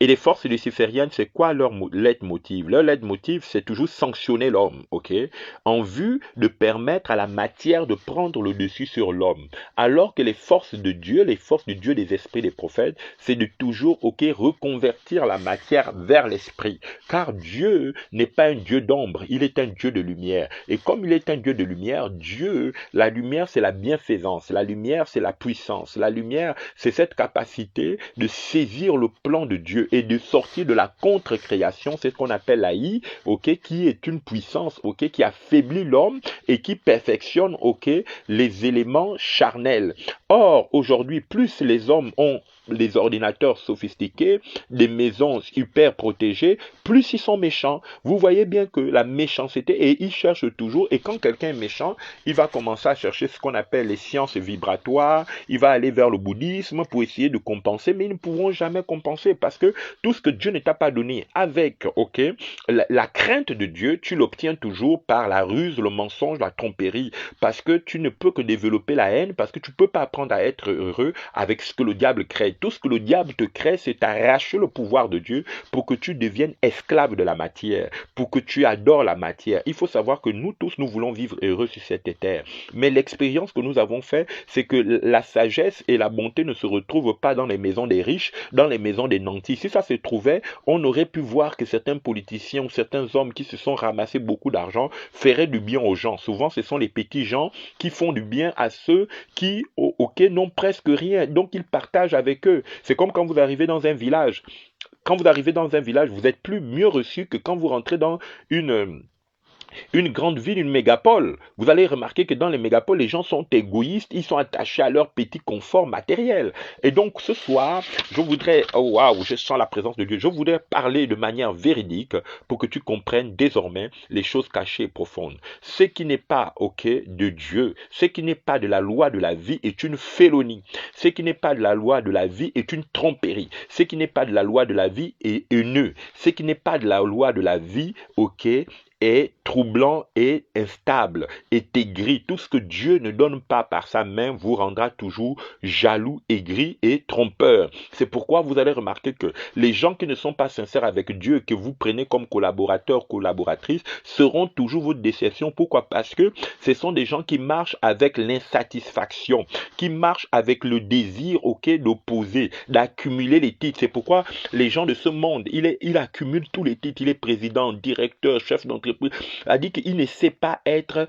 Et les forces lucifériennes, c'est quoi leur leitmotiv? Leur leitmotiv, c'est toujours sanctionner l'homme, ok? En vue de permettre à la matière de prendre le dessus sur l'homme. Alors que les forces de Dieu des esprits des prophètes, c'est de toujours, ok, reconvertir la matière vers l'esprit. Car Dieu n'est pas un Dieu d'ombre, il est un Dieu de lumière. Et comme il est un Dieu de lumière, la lumière, c'est la bienfaisance. La lumière, c'est la puissance. La lumière, c'est cette capacité de saisir le plan de Dieu et de sortir de la contre-création, c'est ce qu'on appelle la I, ok, qui est une puissance, ok, qui affaiblit l'homme et qui perfectionne, ok, les éléments charnels. Or, aujourd'hui, plus les hommes ont des ordinateurs sophistiqués, des maisons hyper protégées, plus ils sont méchants. Vous voyez bien que la méchanceté, et ils cherchent toujours, et quand quelqu'un est méchant, il va commencer à chercher ce qu'on appelle les sciences vibratoires, il va aller vers le bouddhisme pour essayer de compenser, mais ils ne pourront jamais compenser parce que tout ce que Dieu ne t'a pas donné avec, ok, la crainte de Dieu, tu l'obtiens toujours par la ruse, le mensonge, la tromperie, parce que tu ne peux que développer la haine, parce que tu ne peux pas apprendre à être heureux avec ce que le diable crée. Tout ce que le diable te crée, c'est arracher le pouvoir de Dieu pour que tu deviennes esclave de la matière, pour que tu adores la matière. Il faut savoir que nous tous, nous voulons vivre heureux sur cette terre. Mais l'expérience que nous avons faite, c'est que la sagesse et la bonté ne se retrouvent pas dans les maisons des riches, dans les maisons des nantis. Si ça se trouvait, on aurait pu voir que certains politiciens ou certains hommes qui se sont ramassés beaucoup d'argent feraient du bien aux gens. Souvent, ce sont les petits gens qui font du bien à ceux qui, ok, n'ont presque rien. Donc, ils partagent avec eux. C'est comme quand vous arrivez dans un village. Quand vous arrivez dans un village, vous êtes plus mieux reçu que quand vous rentrez dans Une grande ville, une mégapole. Vous allez remarquer que dans les mégapoles, les gens sont égoïstes, ils sont attachés à leur petit confort matériel. Et donc ce soir, je voudrais, oh waouh, je sens la présence de Dieu, je voudrais parler de manière véridique pour que tu comprennes désormais les choses cachées et profondes. Ce qui n'est pas, ok, de Dieu, ce qui n'est pas de la loi de la vie est une félonie. Ce qui n'est pas de la loi de la vie est une tromperie. Ce qui n'est pas de la loi de la vie est haineux. Ce qui n'est pas de la loi de la vie, ok, est troublant et instable, est aigri. Tout ce que Dieu ne donne pas par sa main vous rendra toujours jaloux, aigri et trompeur. C'est pourquoi vous allez remarquer que les gens qui ne sont pas sincères avec Dieu, que vous prenez comme collaborateurs, collaboratrices, seront toujours votre déception. Pourquoi? Parce que ce sont des gens qui marchent avec l'insatisfaction, qui marchent avec le désir, ok, d'opposer, d'accumuler les titres. C'est pourquoi les gens de ce monde, il accumule tous les titres. Il est président, directeur, chef d'entreprise, a dit qu'il ne sait pas être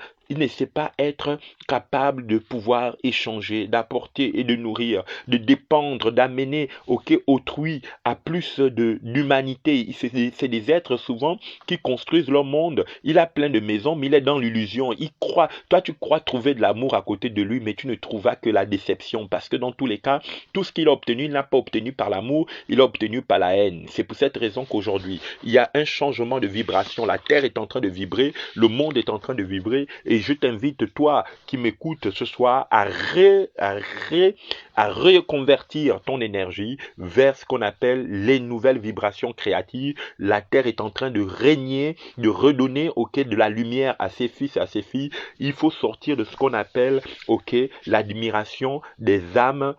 capable de pouvoir échanger, d'apporter et de nourrir, de dépendre, d'amener autrui à plus d'humanité. C'est des êtres souvent qui construisent leur monde. Il a plein de maisons, mais il est dans l'illusion. Il croit, toi tu crois trouver de l'amour à côté de lui, mais tu ne trouveras que la déception. Parce que dans tous les cas, tout ce qu'il a obtenu, il n'a pas obtenu par l'amour, il a obtenu par la haine. C'est pour cette raison qu'aujourd'hui, il y a un changement de vibration. La terre est en train de vibrer, le monde est en train de vibrer, et je t'invite, toi qui m'écoutes ce soir, à reconvertir ton énergie vers ce qu'on appelle les nouvelles vibrations créatives. La terre est en train de régner, de redonner de la lumière à ses fils et à ses filles. Il faut sortir de ce qu'on appelle l'admiration des âmes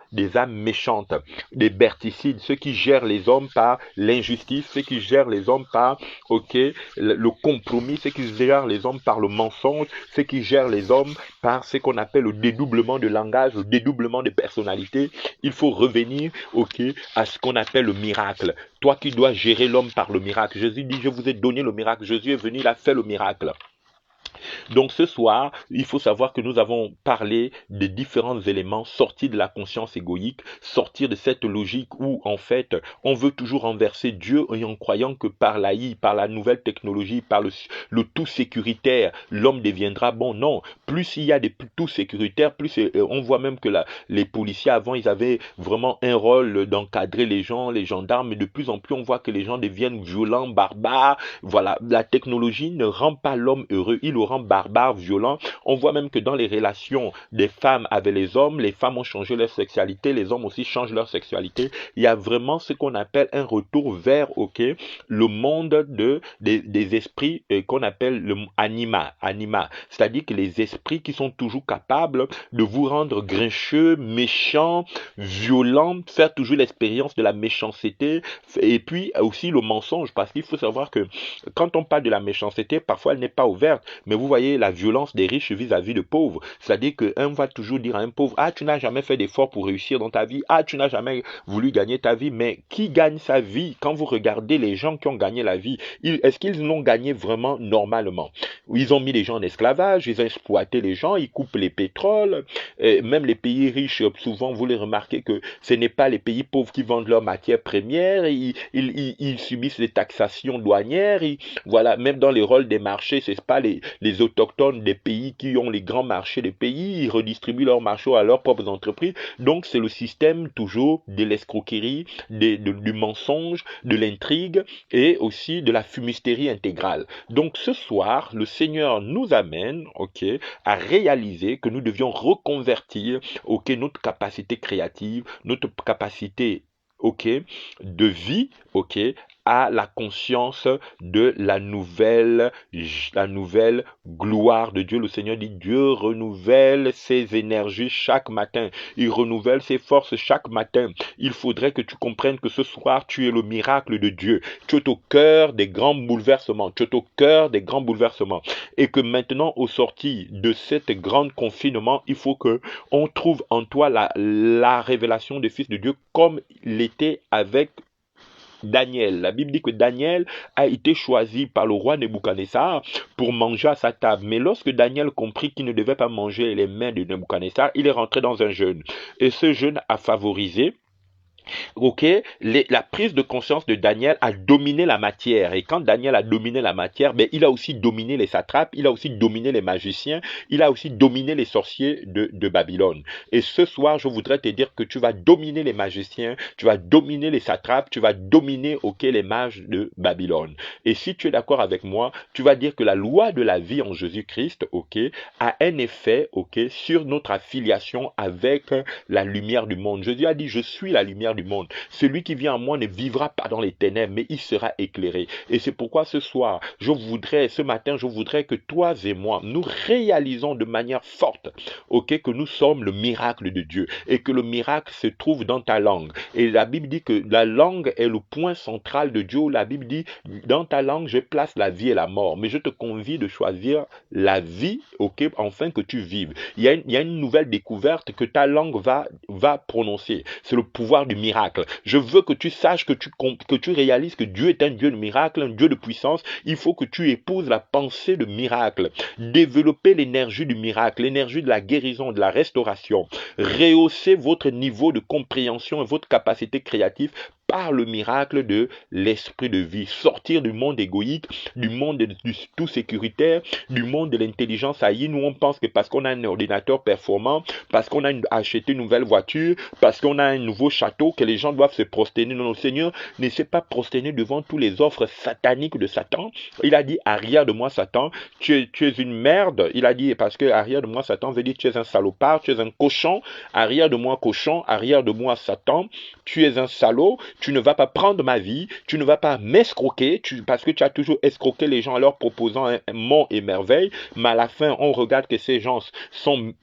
méchantes, des berticides, ceux qui gèrent les hommes par l'injustice, ceux qui gèrent les hommes par le compromis, ceux qui gèrent les hommes par le mensonge, ceux qui gèrent les hommes par ce qu'on appelle le dédoublement de langage, le dédoublement de personnalité. Il faut revenir à ce qu'on appelle le miracle. Toi qui dois gérer l'homme par le miracle. Jésus dit, je vous ai donné le miracle. Jésus est venu, il a fait le miracle. Donc ce soir, il faut savoir que nous avons parlé de différents éléments sortis de la conscience égoïque, sortir de cette logique où en fait on veut toujours renverser Dieu en croyant que par l'AI, par la nouvelle technologie, par le tout sécuritaire, l'homme deviendra bon. Non, plus il y a des tout sécuritaires, plus on voit même que les policiers avant ils avaient vraiment un rôle d'encadrer les gens, les gendarmes, mais de plus en plus on voit que les gens deviennent violents, barbares. Voilà, la technologie ne rend pas l'homme heureux, il le rend barbare, violent. On voit même que dans les relations des femmes avec les hommes ont changé leur sexualité, les hommes aussi changent leur sexualité. Il y a vraiment ce qu'on appelle un retour vers le monde des esprits qu'on appelle le anima. C'est-à-dire que les esprits qui sont toujours capables de vous rendre grincheux, méchants, violents, faire toujours l'expérience de la méchanceté, et puis aussi le mensonge, parce qu'il faut savoir que quand on parle de la méchanceté, parfois elle n'est pas ouverte, mais vous voyez la violence des riches vis-à-vis de pauvres. C'est-à-dire qu'un va toujours dire à un pauvre, ah, tu n'as jamais fait d'effort pour réussir dans ta vie, ah, tu n'as jamais voulu gagner ta vie, mais qui gagne sa vie? Quand vous regardez les gens qui ont gagné la vie, est-ce qu'ils l'ont gagné vraiment normalement? Ils ont mis les gens en esclavage, ils ont exploité les gens, ils coupent les pétroles, même les pays riches, souvent vous les remarquez que ce n'est pas les pays pauvres qui vendent leurs matières premières, ils subissent des taxations douanières, voilà, même dans les rôles des marchés, c'est pas les autochtones des pays qui ont les grands marchés des pays, ils redistribuent leurs marchés à leurs propres entreprises. Donc c'est le système toujours de l'escroquerie, du mensonge, de l'intrigue et aussi de la fumisterie intégrale. Donc ce soir, le Seigneur nous amène à réaliser que nous devions reconvertir notre capacité créative, notre capacité de vie, à la conscience de la nouvelle gloire de Dieu. Le Seigneur dit, Dieu renouvelle ses énergies chaque matin. Il renouvelle ses forces chaque matin. Il faudrait que tu comprennes que ce soir, tu es le miracle de Dieu. Tu es au cœur des grands bouleversements. Tu es au cœur des grands bouleversements. Et que maintenant, au sorti de cet grand confinement, il faut que on trouve en toi la révélation du Fils de Dieu comme l'était avec Daniel. La Bible dit que Daniel a été choisi par le roi Nebuchadnezzar pour manger à sa table. Mais lorsque Daniel comprit qu'il ne devait pas manger les mains de Nebuchadnezzar, il est rentré dans un jeûne. Et ce jeûne a favorisé Ok, la prise de conscience de Daniel a dominé la matière. Et quand Daniel a dominé la matière, ben, il a aussi dominé les satrapes, il a aussi dominé les magiciens, il a aussi dominé les sorciers de Babylone. Et ce soir, je voudrais te dire que tu vas dominer les magiciens, tu vas dominer les satrapes, tu vas dominer, ok, les mages de Babylone. Et si tu es d'accord avec moi, tu vas dire que la loi de la vie en Jésus-Christ, ok, a un effet, ok, sur notre affiliation avec la lumière du monde. Jésus a dit, je suis la lumière du monde. Celui qui vient à moi ne vivra pas dans les ténèbres, mais il sera éclairé. Et c'est pourquoi ce soir, ce matin, je voudrais que toi et moi, nous réalisons de manière forte, ok, que nous sommes le miracle de Dieu et que le miracle se trouve dans ta langue. Et la Bible dit que la langue est le point central de Dieu. La Bible dit, dans ta langue, je place la vie et la mort. Mais je te convie de choisir la vie, ok, afin que tu vives. Il y a une nouvelle découverte que ta langue va prononcer. C'est le pouvoir du miracle. Je veux que tu saches, que tu réalises que Dieu est un Dieu de miracle, un Dieu de puissance. Il faut que tu épouses la pensée de miracle. Développer l'énergie du miracle, l'énergie de la guérison, de la restauration. Rehausser votre niveau de compréhension et votre capacité créative par le miracle de l'esprit de vie. Sortir du monde égoïque, du monde du tout sécuritaire, du monde de l'intelligence haïe. Nous, on pense que parce qu'on a un ordinateur performant, parce qu'on a acheté une nouvelle voiture, parce qu'on a un nouveau château, que les gens doivent se prosterner. Non, non, Seigneur ne s'est pas prosterné devant toutes les offres sataniques de Satan. Il a dit, arrière de moi, Satan, tu es une merde. Il a dit, parce que arrière de moi, Satan veut dire, tu es un salopard, tu es un cochon. Arrière de moi, cochon, arrière de moi, Satan, tu es un salaud. Tu ne vas pas prendre ma vie, tu ne vas pas m'escroquer, parce que tu as toujours escroqué les gens en leur proposant un mont et merveille, mais à la fin, on regarde que ces gens sont,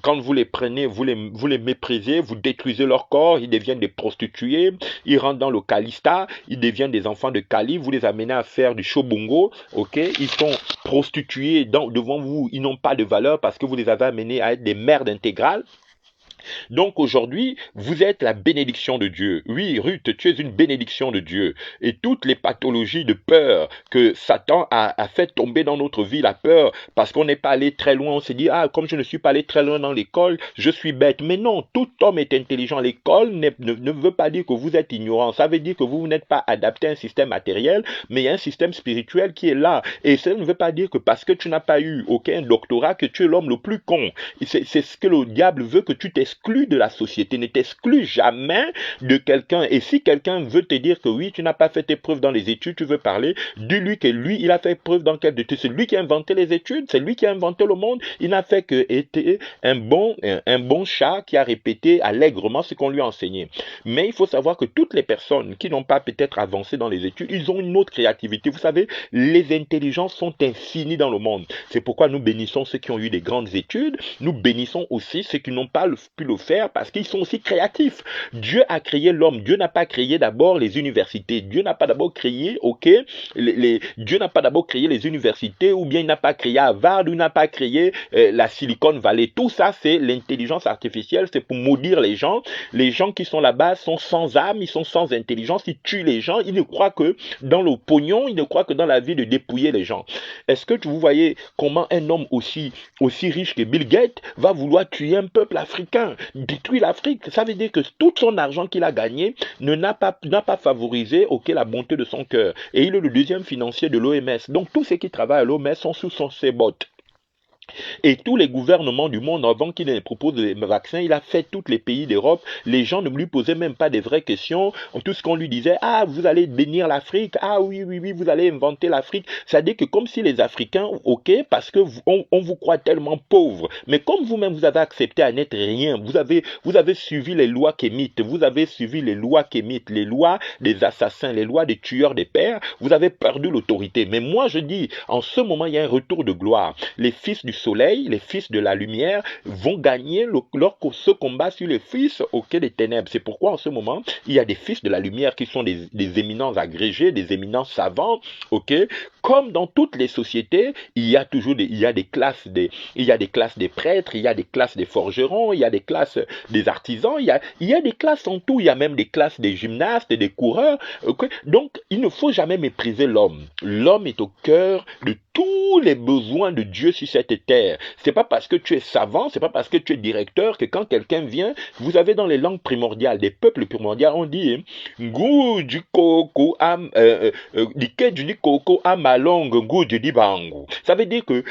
quand vous les prenez, vous les méprisez, vous détruisez leur corps, ils deviennent des prostituées, ils rentrent dans le Kalista, ils deviennent des enfants de Kali, vous les amenez à faire du shobungo, ok, ils sont prostitués devant vous, ils n'ont pas de valeur parce que vous les avez amenés à être des merdes intégrales. Donc aujourd'hui, vous êtes la bénédiction de Dieu. Oui, Ruth, tu es une bénédiction de Dieu. Et toutes les pathologies de peur que Satan a fait tomber dans notre vie, la peur, parce qu'on n'est pas allé très loin, on s'est dit, ah, comme je ne suis pas allé très loin dans l'école, je suis bête. Mais non, tout homme est intelligent. L'école ne veut pas dire que vous êtes ignorant. Ça veut dire que vous n'êtes pas adapté à un système matériel, mais il y a un système spirituel qui est là. Et ça ne veut pas dire que parce que tu n'as pas eu aucun doctorat, que tu es l'homme le plus con. C'est ce que le diable veut, que tu t'exclus de la société, ne t'exclus jamais de quelqu'un. Et si quelqu'un veut te dire que oui, tu n'as pas fait tes preuves dans les études, tu veux parler, dis-lui que lui, il a fait preuve dans quelle étude. C'est lui qui a inventé les études, c'est lui qui a inventé le monde. Il n'a fait que être un bon chat qui a répété allègrement ce qu'on lui a enseigné. Mais il faut savoir que toutes les personnes qui n'ont pas peut-être avancé dans les études, ils ont une autre créativité. Vous savez, les intelligences sont infinies dans le monde. C'est pourquoi nous bénissons ceux qui ont eu des grandes études. Nous bénissons aussi ceux qui n'ont pas pu le faire parce qu'ils sont aussi créatifs. Dieu a créé l'homme. Dieu n'a pas créé d'abord les universités. Dieu n'a pas d'abord créé, ok, Dieu n'a pas d'abord créé les universités, ou bien il n'a pas créé Harvard, ou il n'a pas créé la Silicon Valley. Tout ça, c'est l'intelligence artificielle. C'est pour maudire les gens. Les gens qui sont là-bas sont sans âme, ils sont sans intelligence, ils tuent les gens. Ils ne croient que dans le pognon, ils ne croient que dans la vie de dépouiller les gens. Est-ce que vous voyez comment un homme aussi riche que Bill Gates va vouloir tuer un peuple africain, détruire l'Afrique? Ça veut dire que tout son argent qu'il a gagné n'a pas favorisé, ok, la bonté de son cœur. Et il est le deuxième financier de l'OMS. Donc tous ceux qui travaillent à l'OMS sont sous ses bottes. Et tous les gouvernements du monde, avant qu'il ne propose les vaccins, il a fait tous les pays d'Europe. Les gens ne lui posaient même pas des vraies questions. Tout ce qu'on lui disait, ah, vous allez bénir l'Afrique. Ah oui, oui, oui, vous allez inventer l'Afrique. C'est-à-dire que comme si les Africains, ok, parce que on vous croit tellement pauvre. Mais comme vous-même, vous avez accepté à n'être rien, vous avez suivi les lois kémites, vous avez suivi les lois kémites, les lois des assassins, les lois des tueurs des pères, vous avez perdu l'autorité. Mais moi, je dis, en ce moment, il y a un retour de gloire. Les fils du soleil, les fils de la lumière vont gagner ce combat sur les fils des ténèbres. C'est pourquoi en ce moment, il y a des fils de la lumière qui sont des éminents agrégés, des éminents savants, ok, Comme dans toutes les sociétés, il y a toujours il y a des classes il y a des classes des prêtres, il y a des classes des forgerons, il y a des classes des artisans, il y a des classes en tout, il y a même des classes des gymnastes, des coureurs. Okay? Donc, il ne faut jamais mépriser l'homme. L'homme est au cœur de tous les besoins de Dieu sur cette terre. C'est pas parce que tu es savant, c'est pas parce que tu es directeur que quand quelqu'un vient, vous avez dans les langues primordiales, des peuples primordiaux, on dit Ngou du koko am du koko amalong ngou du bangu. Ça veut dire que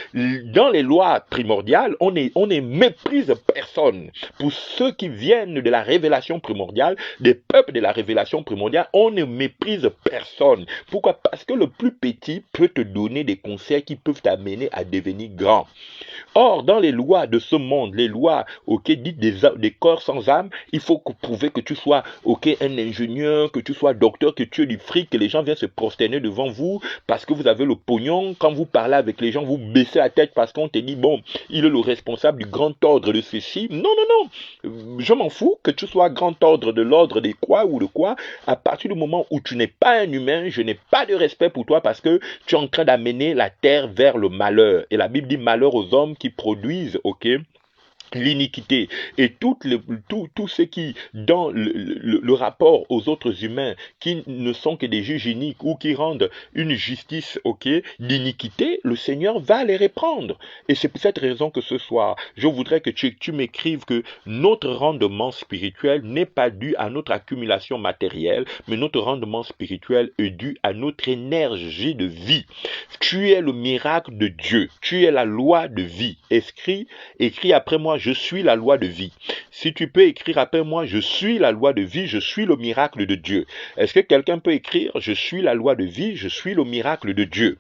dans les lois primordiales, on ne méprise personne. Pour ceux qui viennent de la révélation primordiale, des peuples de la révélation primordiale, on ne méprise personne. Pourquoi? Parce que le plus petit peut te donner des conseils qui peuvent t'amener à devenir grand. Or, dans les lois de ce monde, les lois dites des corps sans âme, il faut prouver que tu sois un ingénieur, que tu sois docteur, que tu aies du fric, que les gens viennent se prosterner devant vous parce que vous avez le pognon. Quand vous parlez avec les gens, vous baissez la tête parce qu'on te dit, bon, il est le responsable du grand ordre de ceci. Non, non, non. Je m'en fous que tu sois grand ordre de l'ordre des quoi ou de quoi. À partir du moment où tu n'es pas un humain, je n'ai pas de respect pour toi parce que tu es en train d'amener la terre vers le malheur. Et la Bible dit malheur aux hommes qui produisent, l'iniquité et tout ce qui dans le rapport aux autres humains qui ne sont que des juges iniques ou qui rendent une justice d'iniquité, le Seigneur va les reprendre. Et c'est pour cette raison que ce soir je voudrais que tu m'écrives que notre rendement spirituel n'est pas dû à notre accumulation matérielle, mais notre rendement spirituel est dû à notre énergie de vie. Tu es le miracle de Dieu, tu es la loi de vie. Écris après moi, je suis la loi de vie. Si tu peux écrire après moi, je suis la loi de vie, je suis le miracle de Dieu. Est-ce que quelqu'un peut écrire, je suis la loi de vie, je suis le miracle de Dieu?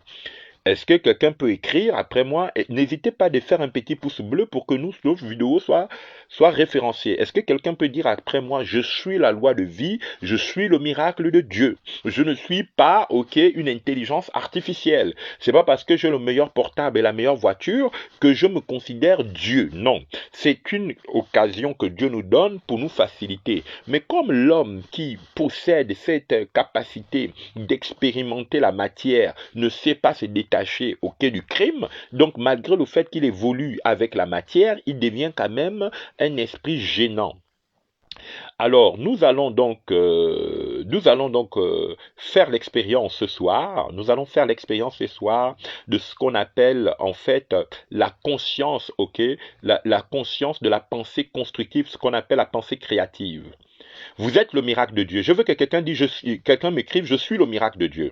Est-ce que quelqu'un peut écrire après moi? N'hésitez pas de faire un petit pouce bleu pour que nos vidéos soient référenciées. Est-ce que quelqu'un peut dire après moi, je suis la loi de vie, je suis le miracle de Dieu. Je ne suis pas, une intelligence artificielle. C'est pas parce que j'ai le meilleur portable et la meilleure voiture que je me considère Dieu. Non. C'est une occasion que Dieu nous donne pour nous faciliter. Mais comme l'homme qui possède cette capacité d'expérimenter la matière ne sait pas se détacher du crime, donc malgré le fait qu'il évolue avec la matière, il devient quand même un esprit gênant. Alors, nous allons donc faire l'expérience ce soir. Nous allons faire l'expérience ce soir de ce qu'on appelle en fait la conscience, la conscience de la pensée constructive, ce qu'on appelle la pensée créative. Vous êtes le miracle de Dieu. Je veux que quelqu'un m'écrive, je suis le miracle de Dieu.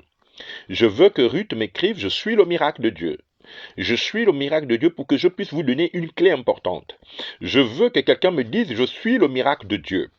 Je veux que Ruth m'écrive, je suis le miracle de Dieu. Je suis le miracle de Dieu pour que je puisse vous donner une clé importante. Je veux que quelqu'un me dise, je suis le miracle de Dieu.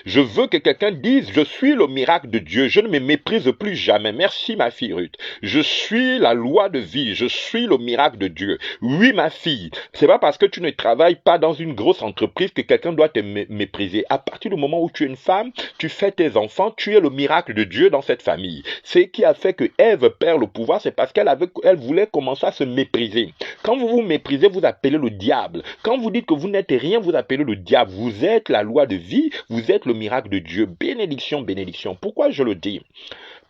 Je veux que quelqu'un dise, je suis le miracle de Dieu, je ne me méprise plus jamais. Merci ma fille Ruth. Je suis la loi de vie, je suis le miracle de Dieu. Oui ma fille, c'est pas parce que tu ne travailles pas dans une grosse entreprise que quelqu'un doit te mépriser. À partir du moment où tu es une femme, tu fais tes enfants, tu es le miracle de Dieu dans cette famille. Ce qui a fait que Ève perd le pouvoir, c'est parce qu'elle voulait commencer à se mépriser. Quand vous vous méprisez, vous appelez le diable. Quand vous dites que vous n'êtes rien, vous appelez le diable. Vous êtes la loi de vie, vous êtes le miracle de Dieu. Bénédiction, bénédiction. Pourquoi je le dis?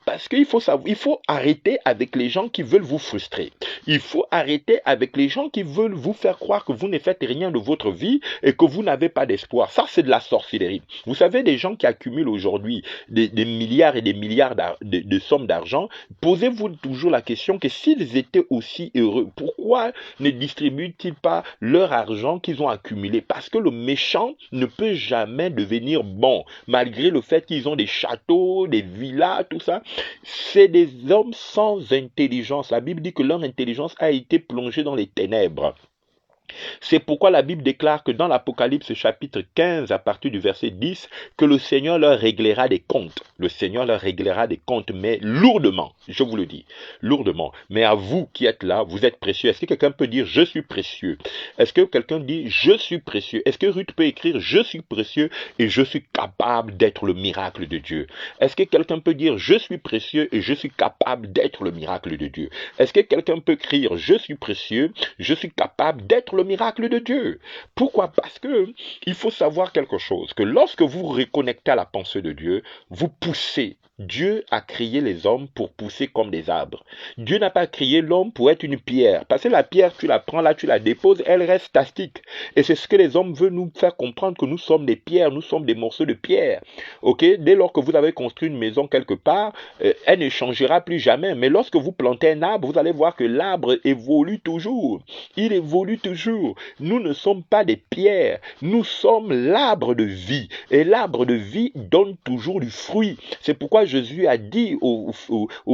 Parce qu'il faut savoir, il faut arrêter avec les gens qui veulent vous frustrer. Il faut arrêter avec les gens qui veulent vous faire croire que vous ne faites rien de votre vie et que vous n'avez pas d'espoir. Ça, c'est de la sorcellerie. Vous savez, des gens qui accumulent aujourd'hui des milliards et des milliards de sommes d'argent, posez-vous toujours la question que s'ils étaient aussi heureux, pourquoi ne distribuent-ils pas leur argent qu'ils ont accumulé? Parce que le méchant ne peut jamais devenir bon, malgré le fait qu'ils ont des châteaux, des villas, tout ça. C'est des hommes sans intelligence. La Bible dit que leur intelligence a été plongée dans les ténèbres. C'est pourquoi la Bible déclare que dans l'Apocalypse chapitre 15, à partir du verset 10, que le Seigneur leur réglera des comptes. Le Seigneur leur réglera des comptes, mais lourdement, je vous le dis, lourdement. Mais à vous qui êtes là, vous êtes précieux. Est-ce que quelqu'un peut dire « je suis précieux » ? Est-ce que quelqu'un dit « je suis précieux » ? Est-ce que Ruth peut écrire « je suis précieux et je suis capable d'être le miracle de Dieu » ? Est-ce que quelqu'un peut dire « je suis précieux et je suis capable d'être le miracle de Dieu » ? Est-ce que quelqu'un peut écrire « je suis précieux, je suis capable d'être le miracle de Dieu. Pourquoi? Parce que il faut savoir quelque chose, que lorsque vous reconnectez à la pensée de Dieu, vous poussez. Dieu a créé les hommes pour pousser comme des arbres. Dieu n'a pas créé l'homme pour être une pierre. Parce que la pierre, tu la prends là, tu la déposes, elle reste statique. Et c'est ce que les hommes veulent nous faire comprendre, que nous sommes des pierres, nous sommes des morceaux de pierre. Ok? Dès lors que vous avez construit une maison quelque part, elle ne changera plus jamais. Mais lorsque vous plantez un arbre, vous allez voir que l'arbre évolue toujours. Il évolue toujours. Nous ne sommes pas des pierres. Nous sommes l'arbre de vie. Et l'arbre de vie donne toujours du fruit. C'est pourquoi Jésus a dit au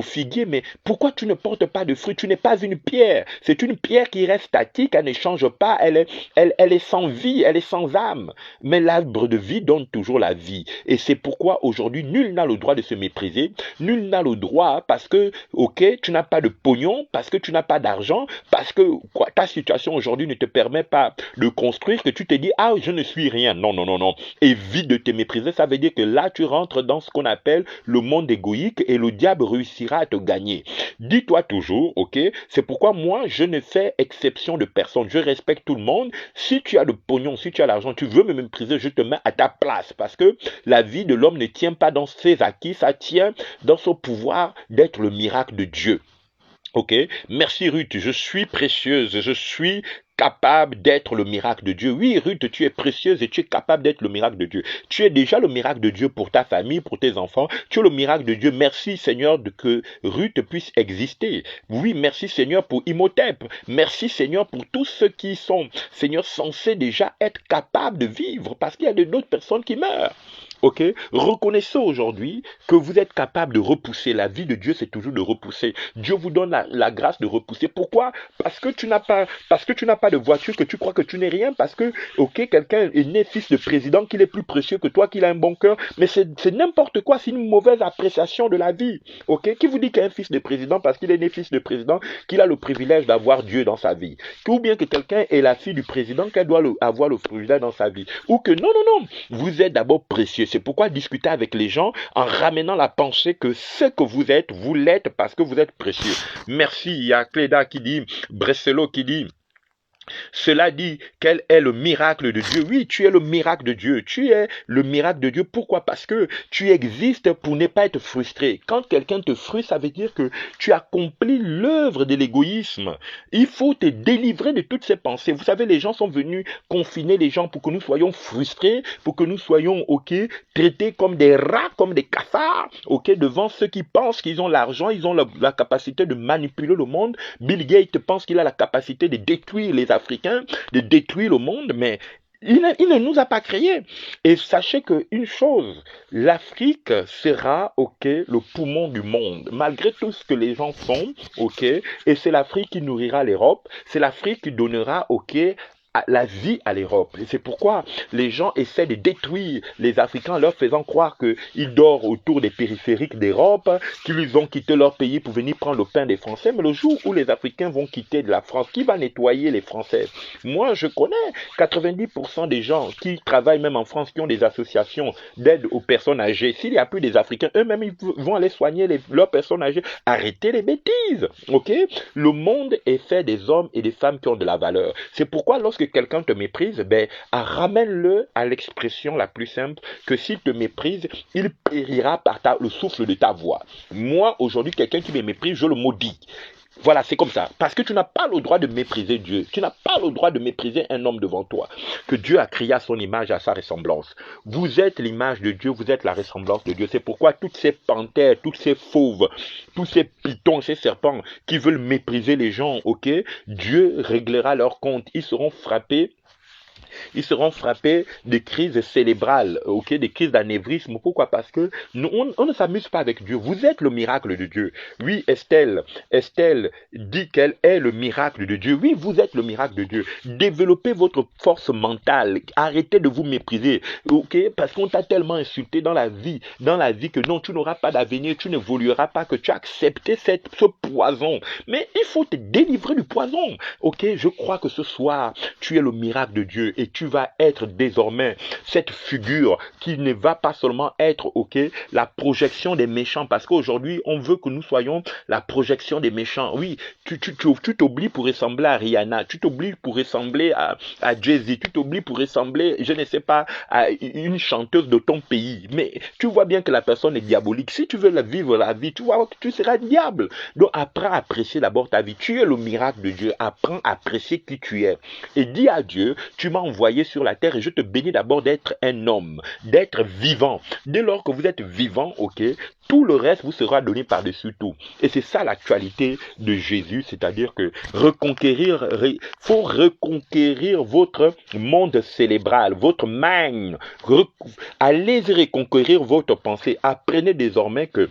figuier, mais pourquoi tu ne portes pas de fruit? Tu n'es pas une pierre. C'est une pierre qui reste statique, elle ne change pas, elle est sans vie, elle est sans âme. Mais l'arbre de vie donne toujours la vie. Et c'est pourquoi aujourd'hui, nul n'a le droit de se mépriser. Nul n'a le droit parce que, ok, tu n'as pas de pognon, parce que tu n'as pas d'argent, parce que ta situation aujourd'hui ne te permet pas de construire, que tu te dis, ah, je ne suis rien. Non, non, non, non. Évite de te mépriser. Ça veut dire que là, tu rentres dans ce qu'on appelle le monde égoïque et le diable réussira à te gagner. Dis-toi toujours, ok, c'est pourquoi moi, je ne fais exception de personne. Je respecte tout le monde. Si tu as le pognon, si tu as l'argent, tu veux me mépriser, je te mets à ta place. Parce que la vie de l'homme ne tient pas dans ses acquis, ça tient dans son pouvoir d'être le miracle de Dieu. Ok, merci Ruth, je suis précieuse, je suis capable d'être le miracle de Dieu. Oui, Ruth, tu es précieuse et tu es capable d'être le miracle de Dieu. Tu es déjà le miracle de Dieu pour ta famille, pour tes enfants. Tu es le miracle de Dieu. Merci Seigneur que Ruth puisse exister. Oui, merci Seigneur pour Imhotep. Merci Seigneur pour tous ceux qui sont, Seigneur, censés déjà être capables de vivre parce qu'il y a d'autres personnes qui meurent. Ok, reconnaissez aujourd'hui que vous êtes capable de repousser. La vie de Dieu, c'est toujours de repousser. Dieu vous donne la grâce de repousser. Pourquoi? Parce que tu n'as pas de voiture, que tu crois que tu n'es rien, parce que, ok, quelqu'un est né fils de président, qu'il est plus précieux que toi, qu'il a un bon cœur, mais c'est n'importe quoi, c'est une mauvaise appréciation de la vie. Ok, qui vous dit qu'un fils de président, parce qu'il est né fils de président, qu'il a le privilège d'avoir Dieu dans sa vie? Ou bien que quelqu'un est la fille du président, qu'elle doit avoir le privilège dans sa vie? Ou que non, non, non, vous êtes d'abord précieux. C'est pourquoi discuter avec les gens en ramenant la pensée que ce que vous l'êtes parce que vous êtes précieux. Merci, il y a Cléda qui dit, Bresselot qui dit, cela dit, quel est le miracle de Dieu? Oui, tu es le miracle de Dieu. Tu es le miracle de Dieu. Pourquoi? Parce que tu existes pour ne pas être frustré. Quand quelqu'un te frustre, ça veut dire que tu accomplis l'œuvre de l'égoïsme. Il faut te délivrer de toutes ces pensées. Vous savez, les gens sont venus confiner les gens pour que nous soyons frustrés, pour que nous soyons, ok, traités comme des rats, comme des cafards, ok, devant ceux qui pensent qu'ils ont l'argent, ils ont la capacité de manipuler le monde. Bill Gates pense qu'il a la capacité de détruire les Africains, de détruire le monde, mais il ne nous a pas créés. Et sachez qu'une chose, l'Afrique sera, ok, le poumon du monde, malgré tout ce que les gens font, ok, et c'est l'Afrique qui nourrira l'Europe, c'est l'Afrique qui donnera, ok, la vie à l'Europe. Et c'est pourquoi les gens essaient de détruire les Africains en leur faisant croire qu'ils dorment autour des périphériques d'Europe, qu'ils ont quitté leur pays pour venir prendre le pain des Français. Mais le jour où les Africains vont quitter de la France, qui va nettoyer les Français? Moi, je connais 90% des gens qui travaillent même en France, qui ont des associations d'aide aux personnes âgées. S'il n'y a plus des Africains, eux-mêmes, ils vont aller soigner leurs personnes âgées. Arrêtez les bêtises, ok? Le monde est fait des hommes et des femmes qui ont de la valeur. C'est pourquoi lorsque quelqu'un te méprise, ben, ramène-le à l'expression la plus simple, que s'il te méprise, il périra par le souffle de ta voix. Moi, aujourd'hui, quelqu'un qui me méprise, je le maudis. Voilà, c'est comme ça. Parce que tu n'as pas le droit de mépriser Dieu. Tu n'as pas le droit de mépriser un homme devant toi. Que Dieu a créé à son image, à sa ressemblance. Vous êtes l'image de Dieu, vous êtes la ressemblance de Dieu. C'est pourquoi toutes ces panthères, toutes ces fauves, tous ces pitons, ces serpents qui veulent mépriser les gens, ok, Dieu réglera leur compte. Ils seront frappés des crises cérébrales, ok, des crises d'anévrisme. Pourquoi? Parce que nous, on ne s'amuse pas avec Dieu. Vous êtes le miracle de Dieu. Oui, Estelle dit qu'elle est le miracle de Dieu. Oui, vous êtes le miracle de Dieu. Développez votre force mentale. Arrêtez de vous mépriser, ok, parce qu'on t'a tellement insulté dans la vie que non, tu n'auras pas d'avenir, tu n'évolueras pas, que tu as accepté ce poison. Mais il faut te délivrer du poison, ok. Je crois que ce soir, tu es le miracle de Dieu. et tu vas être désormais cette figure qui ne va pas seulement être, ok, la projection des méchants, parce qu'aujourd'hui, on veut que nous soyons la projection des méchants. Oui, tu t'oublies pour ressembler à Rihanna, tu t'oublies pour ressembler à Jay-Z, tu t'oublies pour ressembler, je ne sais pas, à une chanteuse de ton pays. Mais tu vois bien que la personne est diabolique. Si tu veux vivre la vie, tu vois que tu seras diable. Donc apprends à apprécier d'abord ta vie. Tu es le miracle de Dieu. Apprends à apprécier qui tu es. Et dis à Dieu, tu m'as envoyé sur la terre et je te bénis d'abord d'être un homme, d'être vivant. Dès lors que vous êtes vivant, ok, tout le reste vous sera donné par-dessus tout. Et c'est ça l'actualité de Jésus, c'est-à-dire que faut reconquérir votre monde cérébral, votre mind. Allez reconquérir votre pensée. Apprenez désormais que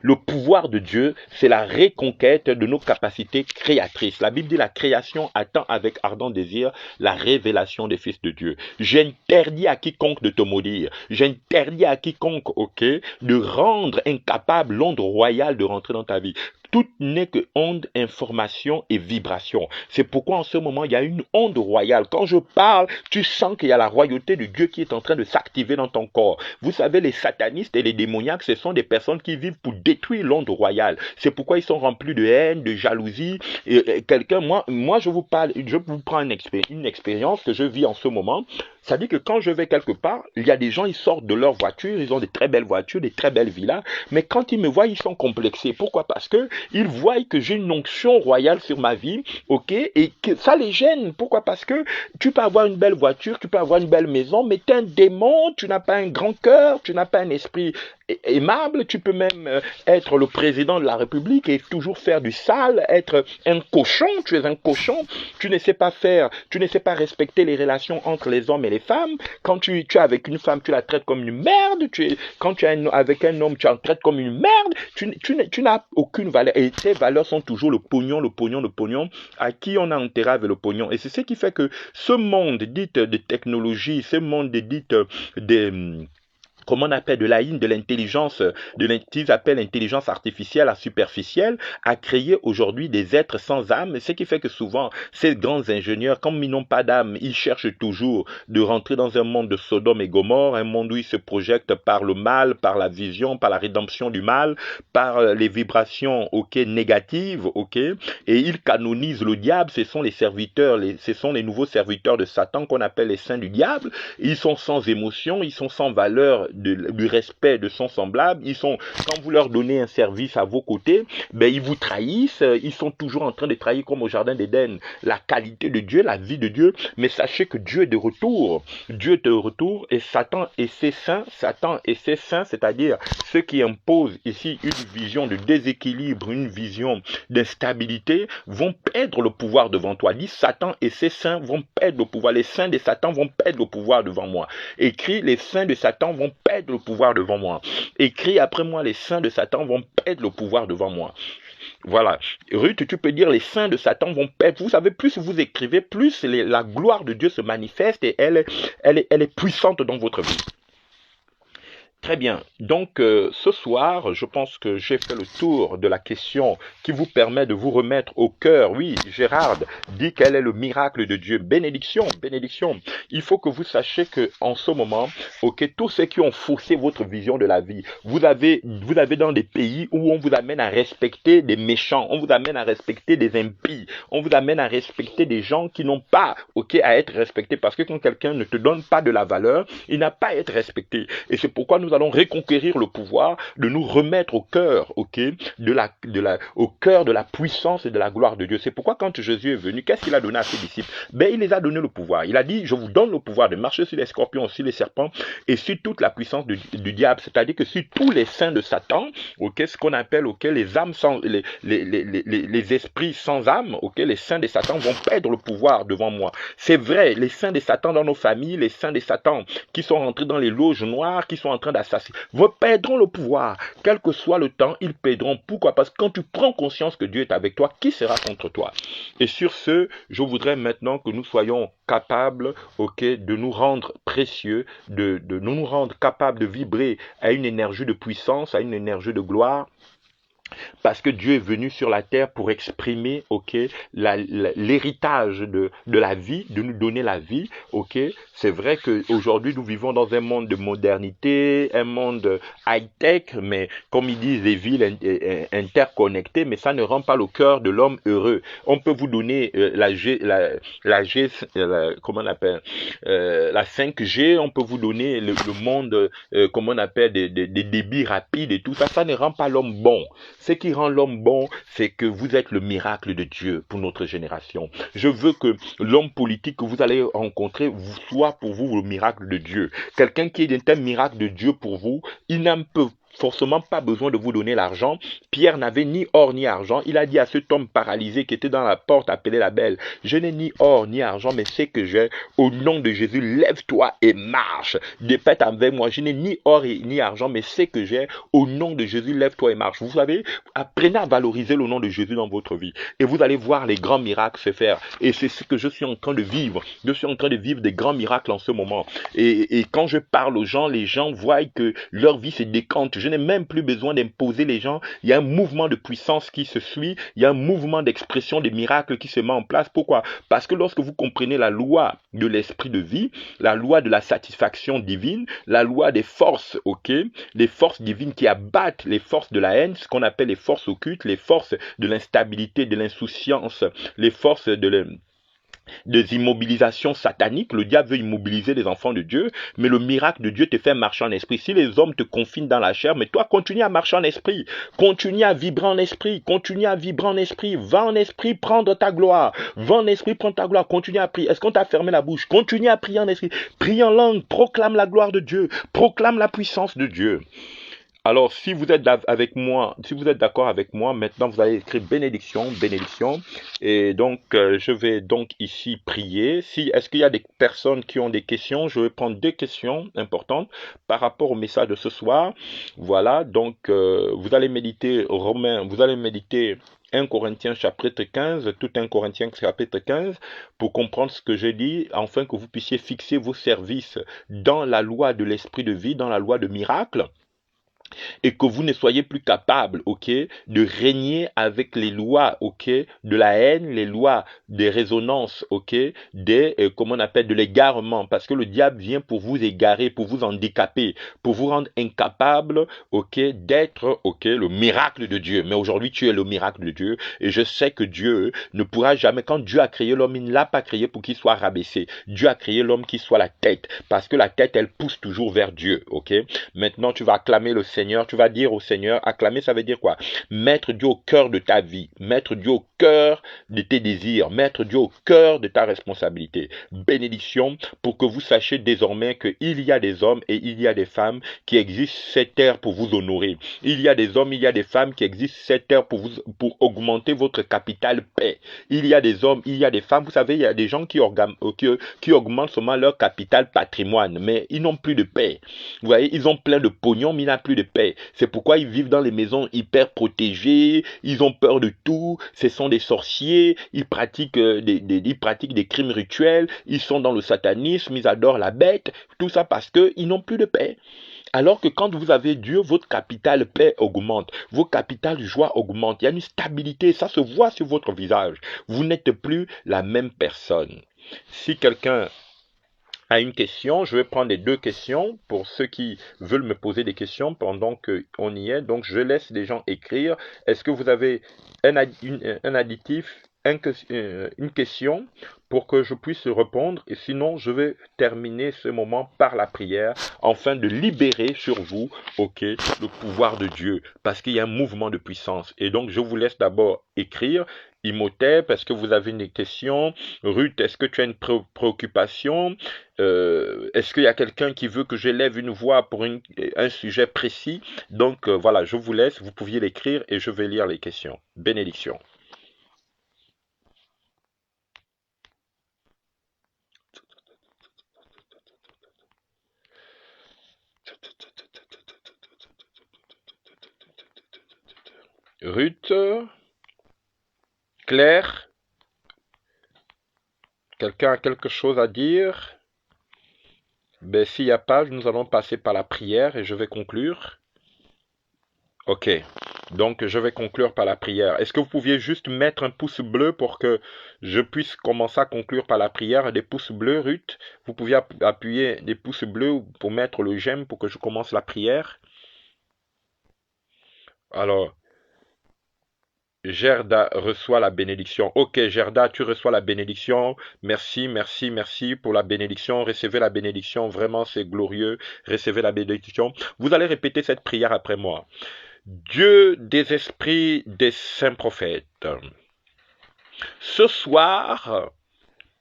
le pouvoir de Dieu, c'est la reconquête de nos capacités créatrices. La Bible dit la création attend avec ardent désir la révélation des fils de Dieu. J'interdis à quiconque de te maudire. J'interdis à quiconque, ok, de rendre incapable l'onde royale de rentrer dans ta vie. Tout n'est que onde, information et vibration. C'est pourquoi en ce moment, il y a une onde royale. Quand je parle, tu sens qu'il y a la royauté de Dieu qui est en train de s'activer dans ton corps. Vous savez, les satanistes et les démoniaques, ce sont des personnes qui vivent pour détruire l'onde royale. C'est pourquoi ils sont remplis de haine, de jalousie. Moi, je vous parle, je vous prends une expérience que je vis en ce moment. Ça dit que quand je vais quelque part, il y a des gens, ils sortent de leur voiture, ils ont des très belles voitures, des très belles villas, mais quand ils me voient, ils sont complexés. Pourquoi? Parce que ils voient que j'ai une onction royale sur ma vie, ok, et que ça les gêne. Pourquoi? Parce que tu peux avoir une belle voiture, tu peux avoir une belle maison, mais tu es un démon, tu n'as pas un grand cœur, tu n'as pas un esprit aimable, tu peux même être le président de la République et toujours faire du sale, être un cochon, tu es un cochon, tu ne sais pas faire, tu ne sais pas respecter les relations entre les hommes et les femmes. Quand tu es avec une femme, tu la traites comme une merde, quand tu es avec un homme, tu la traites comme une merde, tu n'as aucune valeur. Et tes valeurs sont toujours le pognon, le pognon, le pognon. À qui on a enterré avec le pognon. Et c'est ce qui fait que ce monde dit de technologie, ce monde dit de comment on appelle de l'AI, de l'intelligence, qu'ils appellent l'intelligence artificielle à superficielle, a créé aujourd'hui des êtres sans âme, ce qui fait que souvent, ces grands ingénieurs, comme ils n'ont pas d'âme, ils cherchent toujours de rentrer dans un monde de Sodome et Gomorre, un monde où ils se projettent par le mal, par la vision, par la rédemption du mal, par les vibrations, ok, négatives, ok, et ils canonisent le diable, ce sont les serviteurs, ce sont les nouveaux serviteurs de Satan qu'on appelle les saints du diable, ils sont sans émotion, ils sont sans valeur du respect de son semblable, quand vous leur donnez un service à vos côtés, ben ils vous trahissent, ils sont toujours en train de trahir comme au jardin d'Éden, la qualité de Dieu, la vie de Dieu, mais sachez que Dieu est de retour, et Satan et ses saints, c'est-à-dire ceux qui imposent ici une vision de déséquilibre, une vision d'instabilité, vont perdre le pouvoir devant toi. Dit Satan et ses saints vont perdre le pouvoir, les saints de Satan vont perdre le pouvoir devant moi. Écrit, les saints de Satan vont perdre le pouvoir devant moi. Écrit après moi, les saints de Satan vont perdre le pouvoir devant moi. Voilà. Ruth, tu peux dire les saints de Satan vont perdre. Vous savez, plus vous écrivez, plus la gloire de Dieu se manifeste et elle est puissante dans votre vie. Très bien. Donc, ce soir, je pense que j'ai fait le tour de la question qui vous permet de vous remettre au cœur. Oui, Gérard dit quel est le miracle de Dieu. Bénédiction, bénédiction. Il faut que vous sachiez que en ce moment, ok, tous ceux qui ont faussé votre vision de la vie, vous avez dans des pays où on vous amène à respecter des méchants, on vous amène à respecter des impies, on vous amène à respecter des gens qui n'ont pas, ok, à être respectés, parce que quand quelqu'un ne te donne pas de la valeur, il n'a pas à être respecté. Et c'est pourquoi nous allons reconquérir le pouvoir de nous remettre au cœur, ok, au cœur de la puissance et de la gloire de Dieu. C'est pourquoi quand Jésus est venu, qu'est-ce qu'il a donné à ses disciples? Ben, il les a donné le pouvoir. Il a dit, je vous donne le pouvoir de marcher sur les scorpions, sur les serpents et sur toute la puissance du diable. C'est-à-dire que sur tous les saints de Satan, ok, ce qu'on appelle, ok, les âmes sans, les esprits sans âme, ok, les saints de Satan vont perdre le pouvoir devant moi. C'est vrai, les saints de Satan dans nos familles, les saints de Satan qui sont rentrés dans les loges noires, qui sont en train d'assassiner, vous perdront le pouvoir. Quel que soit le temps, ils perdront. Pourquoi? Parce que quand tu prends conscience que Dieu est avec toi, qui sera contre toi? Et sur ce, je voudrais maintenant que nous soyons capables, ok, de nous rendre précieux, de nous rendre capables de vibrer à une énergie de puissance, à une énergie de gloire, Parce que Dieu est venu sur la terre pour exprimer, ok, l'héritage de la vie, de nous donner la vie, ok. C'est vrai qu'aujourd'hui, nous vivons dans un monde de modernité, un monde high-tech, mais comme ils disent, des villes interconnectées, mais ça ne rend pas le cœur de l'homme heureux. On peut vous donner comment on appelle, la 5G, on peut vous donner le monde, comment on appelle, des débits rapides et tout ça, ça ne rend pas l'homme bon. Ce qui rend l'homme bon, c'est que vous êtes le miracle de Dieu pour notre génération. Je veux que l'homme politique que vous allez rencontrer soit pour vous le miracle de Dieu. Quelqu'un qui est un miracle de Dieu pour vous, il n'en peut forcément pas besoin de vous donner l'argent. Pierre n'avait ni or ni argent. Il a dit à cet homme paralysé qui était dans la porte appelée la Belle, je n'ai ni or ni argent, mais c'est que j'ai. Au nom de Jésus, lève-toi et marche. Répète avec moi, je n'ai ni or ni argent, mais c'est que j'ai. Au nom de Jésus, lève-toi et marche. Vous savez, apprenez à valoriser le nom de Jésus dans votre vie. Et vous allez voir les grands miracles se faire. Et c'est ce que je suis en train de vivre. Je suis en train de vivre des grands miracles en ce moment. Et quand je parle aux gens, les gens voient que leur vie se décante. Je n'ai même plus besoin d'imposer les gens. Il y a un mouvement de puissance qui se suit. Il y a un mouvement d'expression des miracles qui se met en place. Pourquoi? Parce que lorsque vous comprenez la loi de l'esprit de vie, la loi de la satisfaction divine, la loi des forces, ok, les forces divines qui abattent les forces de la haine, ce qu'on appelle les forces occultes, les forces de l'instabilité, de l'insouciance, les forces des immobilisations sataniques. Le diable veut immobiliser les enfants de Dieu, mais le miracle de Dieu te fait marcher en esprit. Si les hommes te confinent dans la chair, mais toi, continue à marcher en esprit, continue à vibrer en esprit, continue à vibrer en esprit, va en esprit prendre ta gloire, va en esprit prendre ta gloire, continue à prier. Est-ce qu'on t'a fermé la bouche? Continue à prier en esprit, prie en langue, proclame la gloire de Dieu, proclame la puissance de Dieu. Alors, si vous êtes avec moi, si vous êtes d'accord avec moi, maintenant vous allez écrire bénédiction, bénédiction. Et donc, je vais donc ici prier. Est-ce qu'il y a des personnes qui ont des questions? Je vais prendre deux questions importantes par rapport au message de ce soir. Voilà, donc vous allez méditer Romains, vous allez méditer 1 Corinthiens chapitre 15, tout 1 Corinthiens chapitre 15, pour comprendre ce que j'ai dit, afin que vous puissiez fixer vos services dans la loi de l'esprit de vie, dans la loi de miracle, et que vous ne soyez plus capable, ok, de régner avec les lois, ok, de la haine, les lois des résonances, ok, comment on appelle, de l'égarement, parce que le diable vient pour vous égarer, pour vous handicaper, pour vous rendre incapable, ok, d'être, ok, le miracle de Dieu. Mais aujourd'hui, tu es le miracle de Dieu, et je sais que Dieu ne pourra jamais, quand Dieu a créé l'homme, il ne l'a pas créé pour qu'il soit rabaissé. Dieu a créé l'homme qui soit la tête, parce que la tête, elle pousse toujours vers Dieu, ok. Maintenant, tu vas acclamer le Seigneur, tu vas dire au Seigneur, acclamer, ça veut dire quoi? Mettre Dieu au cœur de ta vie, mettre Dieu au cœur de tes désirs, mettre Dieu au cœur de ta responsabilité. Bénédiction pour que vous sachiez désormais qu'il y a des hommes et il y a des femmes qui existent cette terre pour vous honorer. Il y a des hommes, il y a des femmes qui existent cette terre pour augmenter votre capital paix. Il y a des hommes, il y a des femmes, vous savez, il y a des gens qui augmentent seulement leur capital patrimoine, mais ils n'ont plus de paix. Vous voyez, ils ont plein de pognon, mais ils n'ont plus de paix. C'est pourquoi ils vivent dans les maisons hyper protégées, ils ont peur de tout, ce sont des sorciers, ils pratiquent des crimes rituels, ils sont dans le satanisme, ils adorent la bête, tout ça parce qu'ils n'ont plus de paix. Alors que quand vous avez Dieu, votre capital paix augmente, vos capital joie augmente, il y a une stabilité, ça se voit sur votre visage. Vous n'êtes plus la même personne. Si quelqu'un à une question. Je vais prendre les deux questions pour ceux qui veulent me poser des questions pendant qu'on y est. Donc, je laisse les gens écrire. Est-ce que vous avez un additif, une question pour que je puisse répondre? Et sinon, je vais terminer ce moment par la prière afin de libérer sur vous, ok, le pouvoir de Dieu parce qu'il y a un mouvement de puissance. Et donc, je vous laisse d'abord écrire. Imhotep, est-ce que vous avez une question? Ruth, est-ce que tu as une préoccupation? Est-ce qu'il y a quelqu'un qui veut que j'élève une voix pour un sujet précis? Donc voilà, je vous laisse, vous pouviez l'écrire et je vais lire les questions. Bénédiction. Ruth, Claire, quelqu'un a quelque chose à dire? Ben, s'il n'y a pas, nous allons passer par la prière et je vais conclure. Ok. Donc, je vais conclure par la prière. Est-ce que vous pouviez juste mettre un pouce bleu pour que je puisse commencer à conclure par la prière? Des pouces bleus, Ruth. Vous pouviez appuyer des pouces bleus pour mettre le j'aime pour que je commence la prière. Alors, Gerda reçoit la bénédiction. Ok, Gerda, tu reçois la bénédiction. Merci, merci, merci pour la bénédiction. Recevez la bénédiction. Vraiment, c'est glorieux. Recevez la bénédiction. Vous allez répéter cette prière après moi. Dieu des esprits des saints prophètes, ce soir,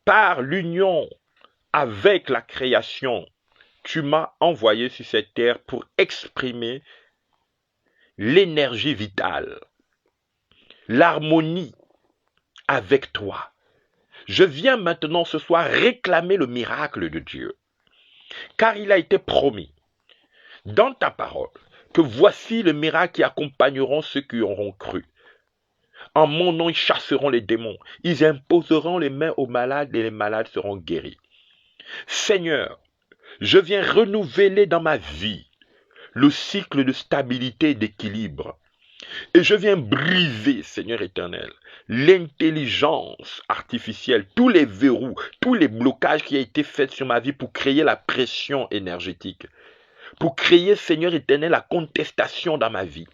par l'union avec la création, tu m'as envoyé sur cette terre pour exprimer l'énergie vitale, l'harmonie avec toi. Je viens maintenant ce soir réclamer le miracle de Dieu, car il a été promis dans ta parole que voici le miracle qui accompagneront ceux qui auront cru. En mon nom, ils chasseront les démons. Ils imposeront les mains aux malades et les malades seront guéris. Seigneur, je viens renouveler dans ma vie le cycle de stabilité et d'équilibre. Et je viens briser, Seigneur éternel, l'intelligence artificielle, tous les verrous, tous les blocages qui ont été faits sur ma vie pour créer la pression énergétique, pour créer, Seigneur éternel, la contestation dans ma vie.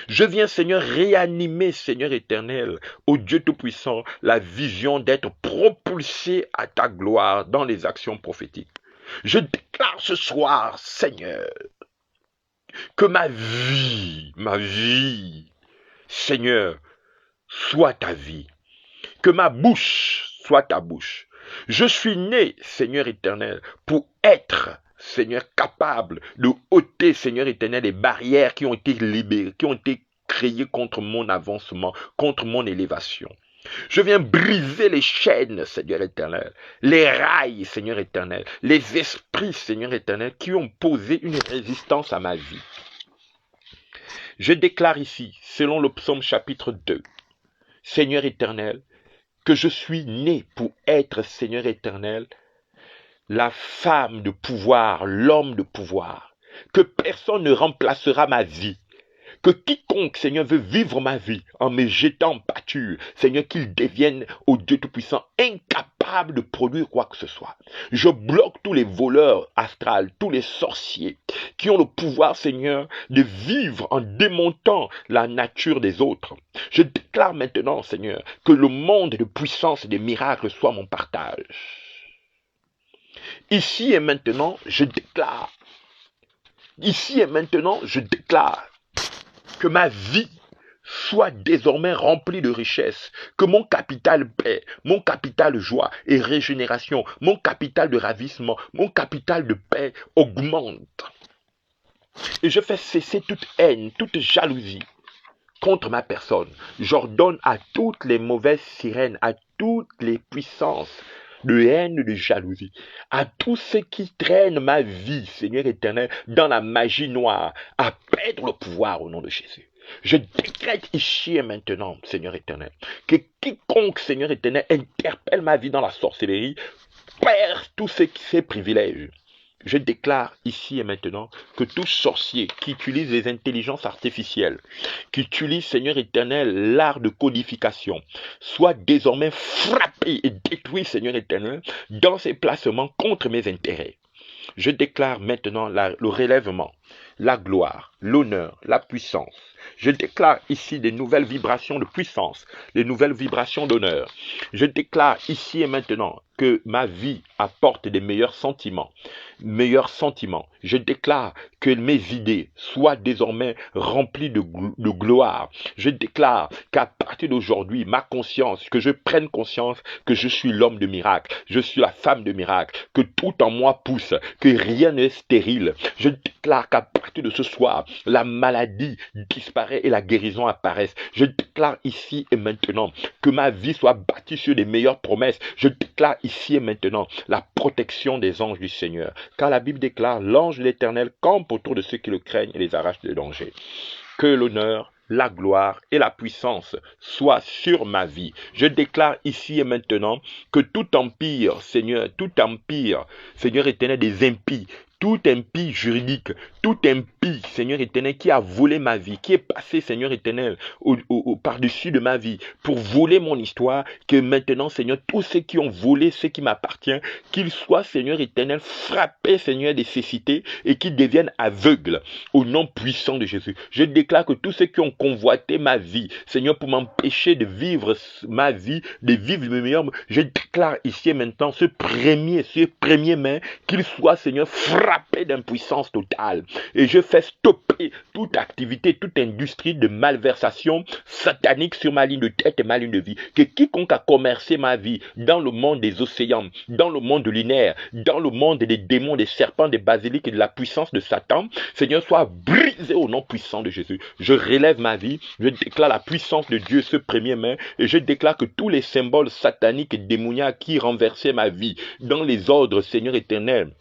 Je viens, Seigneur, réanimer, Seigneur éternel, au Dieu Tout-Puissant, la vision d'être propulsé à ta gloire dans les actions prophétiques. Je déclare ce soir, Seigneur, que ma vie, Seigneur, soit ta vie. Que ma bouche soit ta bouche. Je suis né, Seigneur éternel, pour être, Seigneur, capable de ôter, Seigneur éternel, les barrières qui ont été libérées, qui ont été créées contre mon avancement, contre mon élévation. Je viens briser les chaînes, Seigneur éternel, les rails, Seigneur éternel, les esprits, Seigneur éternel, qui ont posé une résistance à ma vie. Je déclare ici, selon le psaume chapitre 2, Seigneur éternel, que je suis né pour être, Seigneur éternel, la femme de pouvoir, l'homme de pouvoir, que personne ne remplacera ma vie, que quiconque, Seigneur, veut vivre ma vie en me jetant en pâture, Seigneur, qu'il devienne, au Dieu Tout-Puissant, incapable de produire quoi que ce soit. Je bloque tous les voleurs astrales, tous les sorciers qui ont le pouvoir, Seigneur, de vivre en démontant la nature des autres. Je déclare maintenant, Seigneur, que le monde de puissance et de miracles soit mon partage. Ici et maintenant, je déclare que ma vie soit désormais remplie de richesses, que mon capital paix, mon capital de joie et régénération, mon capital de ravissement, mon capital de paix augmente. Et je fais cesser toute haine, toute jalousie contre ma personne. J'ordonne à toutes les mauvaises sirènes, à toutes les puissances de haine, de jalousie, à tous ceux qui traînent ma vie, Seigneur éternel, dans la magie noire, à perdre le pouvoir au nom de Jésus. Je décrète ici et maintenant, Seigneur éternel, que quiconque, Seigneur éternel, interpelle ma vie dans la sorcellerie, perd tous ses privilèges. Je déclare ici et maintenant que tout sorcier qui utilise les intelligences artificielles, qui utilise, Seigneur éternel, l'art de codification, soit désormais frappé et détruit, Seigneur éternel, dans ses placements contre mes intérêts. Je déclare maintenant le relèvement, la gloire, l'honneur, la puissance. Je déclare ici des nouvelles vibrations de puissance, des nouvelles vibrations d'honneur. Je déclare ici et maintenant que ma vie apporte des meilleurs sentiments. Je déclare que mes idées soient désormais remplies de gloire. Je déclare qu'à partir d'aujourd'hui, ma conscience, que je prenne conscience que je suis l'homme de miracle, je suis la femme de miracle, que tout en moi pousse, que rien n'est stérile. Je déclare qu'à partir de ce soir, la maladie disparaît et la guérison apparaisse. Je déclare ici et maintenant que ma vie soit bâtie sur les meilleures promesses. Je déclare ici et maintenant la protection des anges du Seigneur. Car la Bible déclare, l'ange de l'Éternel campe autour de ceux qui le craignent et les arrache des dangers. Que l'honneur, la gloire et la puissance soient sur ma vie. Je déclare ici et maintenant que tout empire, Seigneur éternel, des impies tout impie juridique, tout impie, Seigneur éternel, qui a volé ma vie, qui est passé, Seigneur éternel, par-dessus de ma vie, pour voler mon histoire, que maintenant, Seigneur, tous ceux qui ont volé ce qui m'appartient, qu'ils soient, Seigneur éternel, frappés, Seigneur, des cécités et qu'ils deviennent aveugles au nom puissant de Jésus. Je déclare que tous ceux qui ont convoité ma vie, Seigneur, pour m'empêcher de vivre ma vie, de vivre le meilleur, je déclare ici et maintenant ce premier main, qu'il soit, Seigneur, frappé d'impuissance totale. Et je fais stopper toute activité, toute industrie de malversation satanique sur ma ligne de tête et ma ligne de vie. Que quiconque a commercé ma vie dans le monde des océans, dans le monde lunaire, dans le monde des démons, des serpents, des basiliques et de la puissance de Satan, Seigneur, soit brisé au nom puissant de Jésus. Je relève ma vie, je déclare la puissance de Dieu ce premier main et je déclare que tous les symboles sataniques et démoniaques qui renversaient ma vie dans les ordres, Seigneur éternel,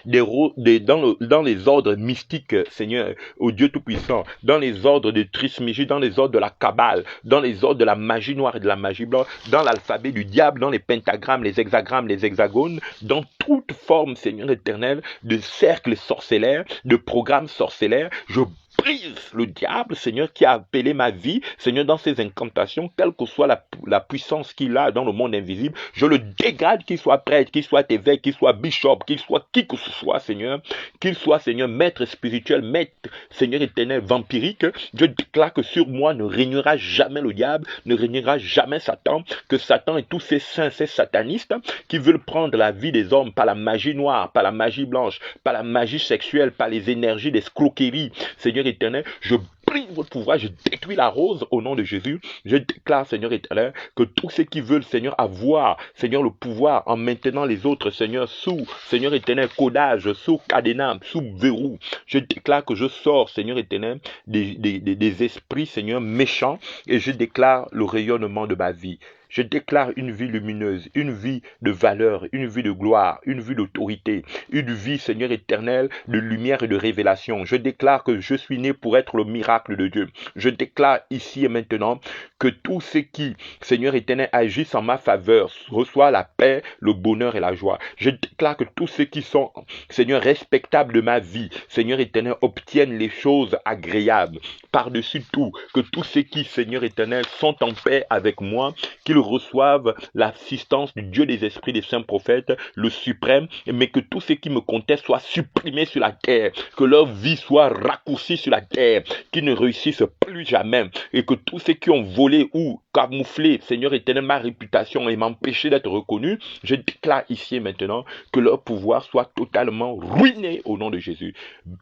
dans les ordres mystiques, Seigneur, au Dieu Tout-Puissant, dans les ordres de Trismégie, dans les ordres de la Kabbale, dans les ordres de la magie noire et de la magie blanche, dans l'alphabet du diable, dans les pentagrammes, les hexagrammes, les hexagones, dans toute forme, Seigneur éternel, de cercles sorcellaires, de programmes sorcellaires, je brise le diable, Seigneur, qui a appelé ma vie, Seigneur, dans ses incantations, quelle que soit la puissance qu'il a dans le monde invisible, je le dégrade, qu'il soit prêtre, qu'il soit évêque, qu'il soit bishop, qu'il soit qui que ce soit, Seigneur, qu'il soit, Seigneur, maître spirituel, maître, Seigneur éternel, vampirique, je déclare que sur moi ne régnera jamais le diable, ne régnera jamais Satan, que Satan et tous ces saints, ces satanistes, qui veulent prendre la vie des hommes par la magie noire, par la magie blanche, par la magie sexuelle, par les énergies d'escroquerie, Seigneur éternel, je brise votre pouvoir, je détruis la rose au nom de Jésus. Je déclare, Seigneur éternel, que tous ceux qui veulent, Seigneur, avoir, Seigneur, le pouvoir en maintenant les autres, Seigneur, sous, Seigneur éternel, codage, sous cadenas, sous verrou, je déclare que je sors, Seigneur éternel, des esprits, Seigneur, méchants, et je déclare le rayonnement de ma vie. Je déclare une vie lumineuse, une vie de valeur, une vie de gloire, une vie d'autorité, une vie, Seigneur éternel, de lumière et de révélation. Je déclare que je suis né pour être le miracle de Dieu. Je déclare ici et maintenant que tous ceux qui, Seigneur éternel, agissent en ma faveur reçoivent la paix, le bonheur et la joie. Je déclare que tous ceux qui sont, Seigneur, respectables de ma vie, Seigneur éternel, obtiennent les choses agréables. Par-dessus tout, que tous ceux qui, Seigneur éternel, sont en paix avec moi, qu'ils reçoivent l'assistance du Dieu des esprits des saints prophètes, le suprême, mais que tous ceux qui me contestent soient supprimés sur la terre, que leur vie soit raccourcie sur la terre, qu'ils ne réussissent plus jamais, et que tous ceux qui ont volé ou camouflé, Seigneur éternel, ma réputation et m'empêcher d'être reconnu, je déclare ici et maintenant que leur pouvoir soit totalement ruiné au nom de Jésus.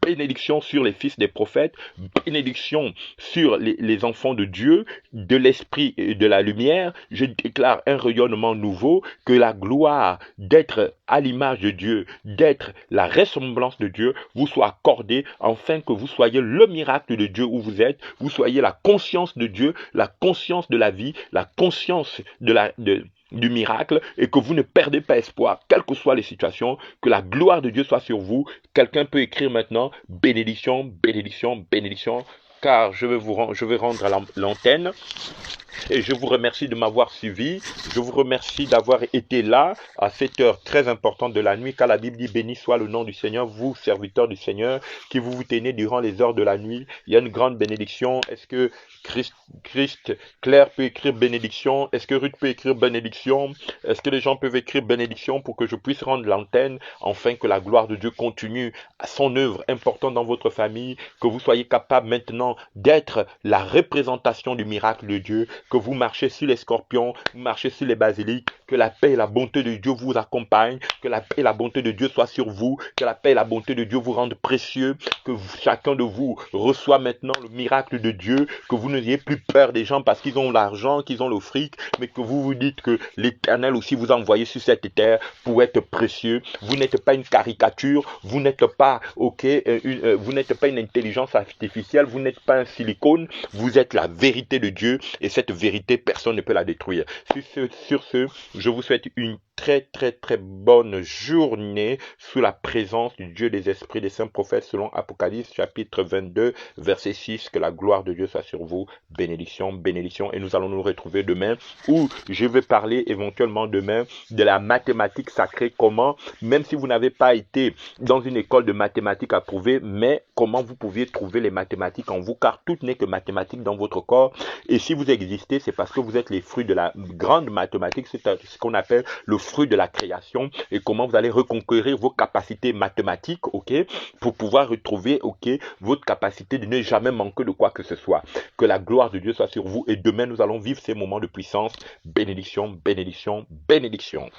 Bénédiction sur les fils des prophètes, bénédiction sur les enfants de Dieu, de l'esprit et de la lumière. Je déclare un rayonnement nouveau, que la gloire d'être à l'image de Dieu, d'être la ressemblance de Dieu, vous soit accordée, afin que vous soyez le miracle de Dieu où vous êtes, vous soyez la conscience de Dieu, la conscience de la vie, la conscience du miracle, et que vous ne perdez pas espoir, quelles que soient les situations, que la gloire de Dieu soit sur vous. Quelqu'un peut écrire maintenant, bénédiction, bénédiction, bénédiction, car je vais rendre à l'antenne. Et je vous remercie de m'avoir suivi. Je vous remercie d'avoir été là à cette heure très importante de la nuit, car la Bible dit: béni soit le nom du Seigneur, vous, serviteurs du Seigneur, qui vous tenez durant les heures de la nuit. Il y a une grande bénédiction. Est-ce que Claire peut écrire bénédiction? Est-ce que Ruth peut écrire bénédiction? Est-ce que les gens peuvent écrire bénédiction pour que je puisse rendre l'antenne, afin que la gloire de Dieu continue à son œuvre importante dans votre famille, que vous soyez capable maintenant d'être la représentation du miracle de Dieu, que vous marchez sur les scorpions, vous marchez sur les basiliques, que la paix et la bonté de Dieu vous accompagnent, que la paix et la bonté de Dieu soient sur vous, que la paix et la bonté de Dieu vous rendent précieux, que chacun de vous reçoit maintenant le miracle de Dieu, que vous n'ayez plus peur des gens parce qu'ils ont l'argent, qu'ils ont le fric, mais que vous vous dites que l'Éternel aussi vous a envoyé sur cette terre pour être précieux. Vous n'êtes pas une caricature, vous n'êtes pas vous n'êtes pas une intelligence artificielle, vous n'êtes pas un silicone, vous êtes la vérité de Dieu, et cette vérité, personne ne peut la détruire. Sur ce, je vous souhaite une très bonne journée sous la présence du Dieu des esprits des saints prophètes selon Apocalypse chapitre 22 verset 6. Que la gloire de Dieu soit sur vous. Bénédiction, bénédiction. Et nous allons nous retrouver demain où je vais parler éventuellement demain de la mathématique sacrée. Comment, même si vous n'avez pas été dans une école de mathématiques approuvée, mais comment vous pouviez trouver les mathématiques en vous, car tout n'est que mathématiques dans votre corps. Et si vous existez, c'est parce que vous êtes les fruits de la grande mathématique, c'est ce qu'on appelle le fruit de la création, et comment vous allez reconquérir vos capacités mathématiques, ok, pour pouvoir retrouver, ok, votre capacité de ne jamais manquer de quoi que ce soit. Que la gloire de Dieu soit sur vous, et demain nous allons vivre ces moments de puissance. Bénédiction, bénédiction, bénédiction.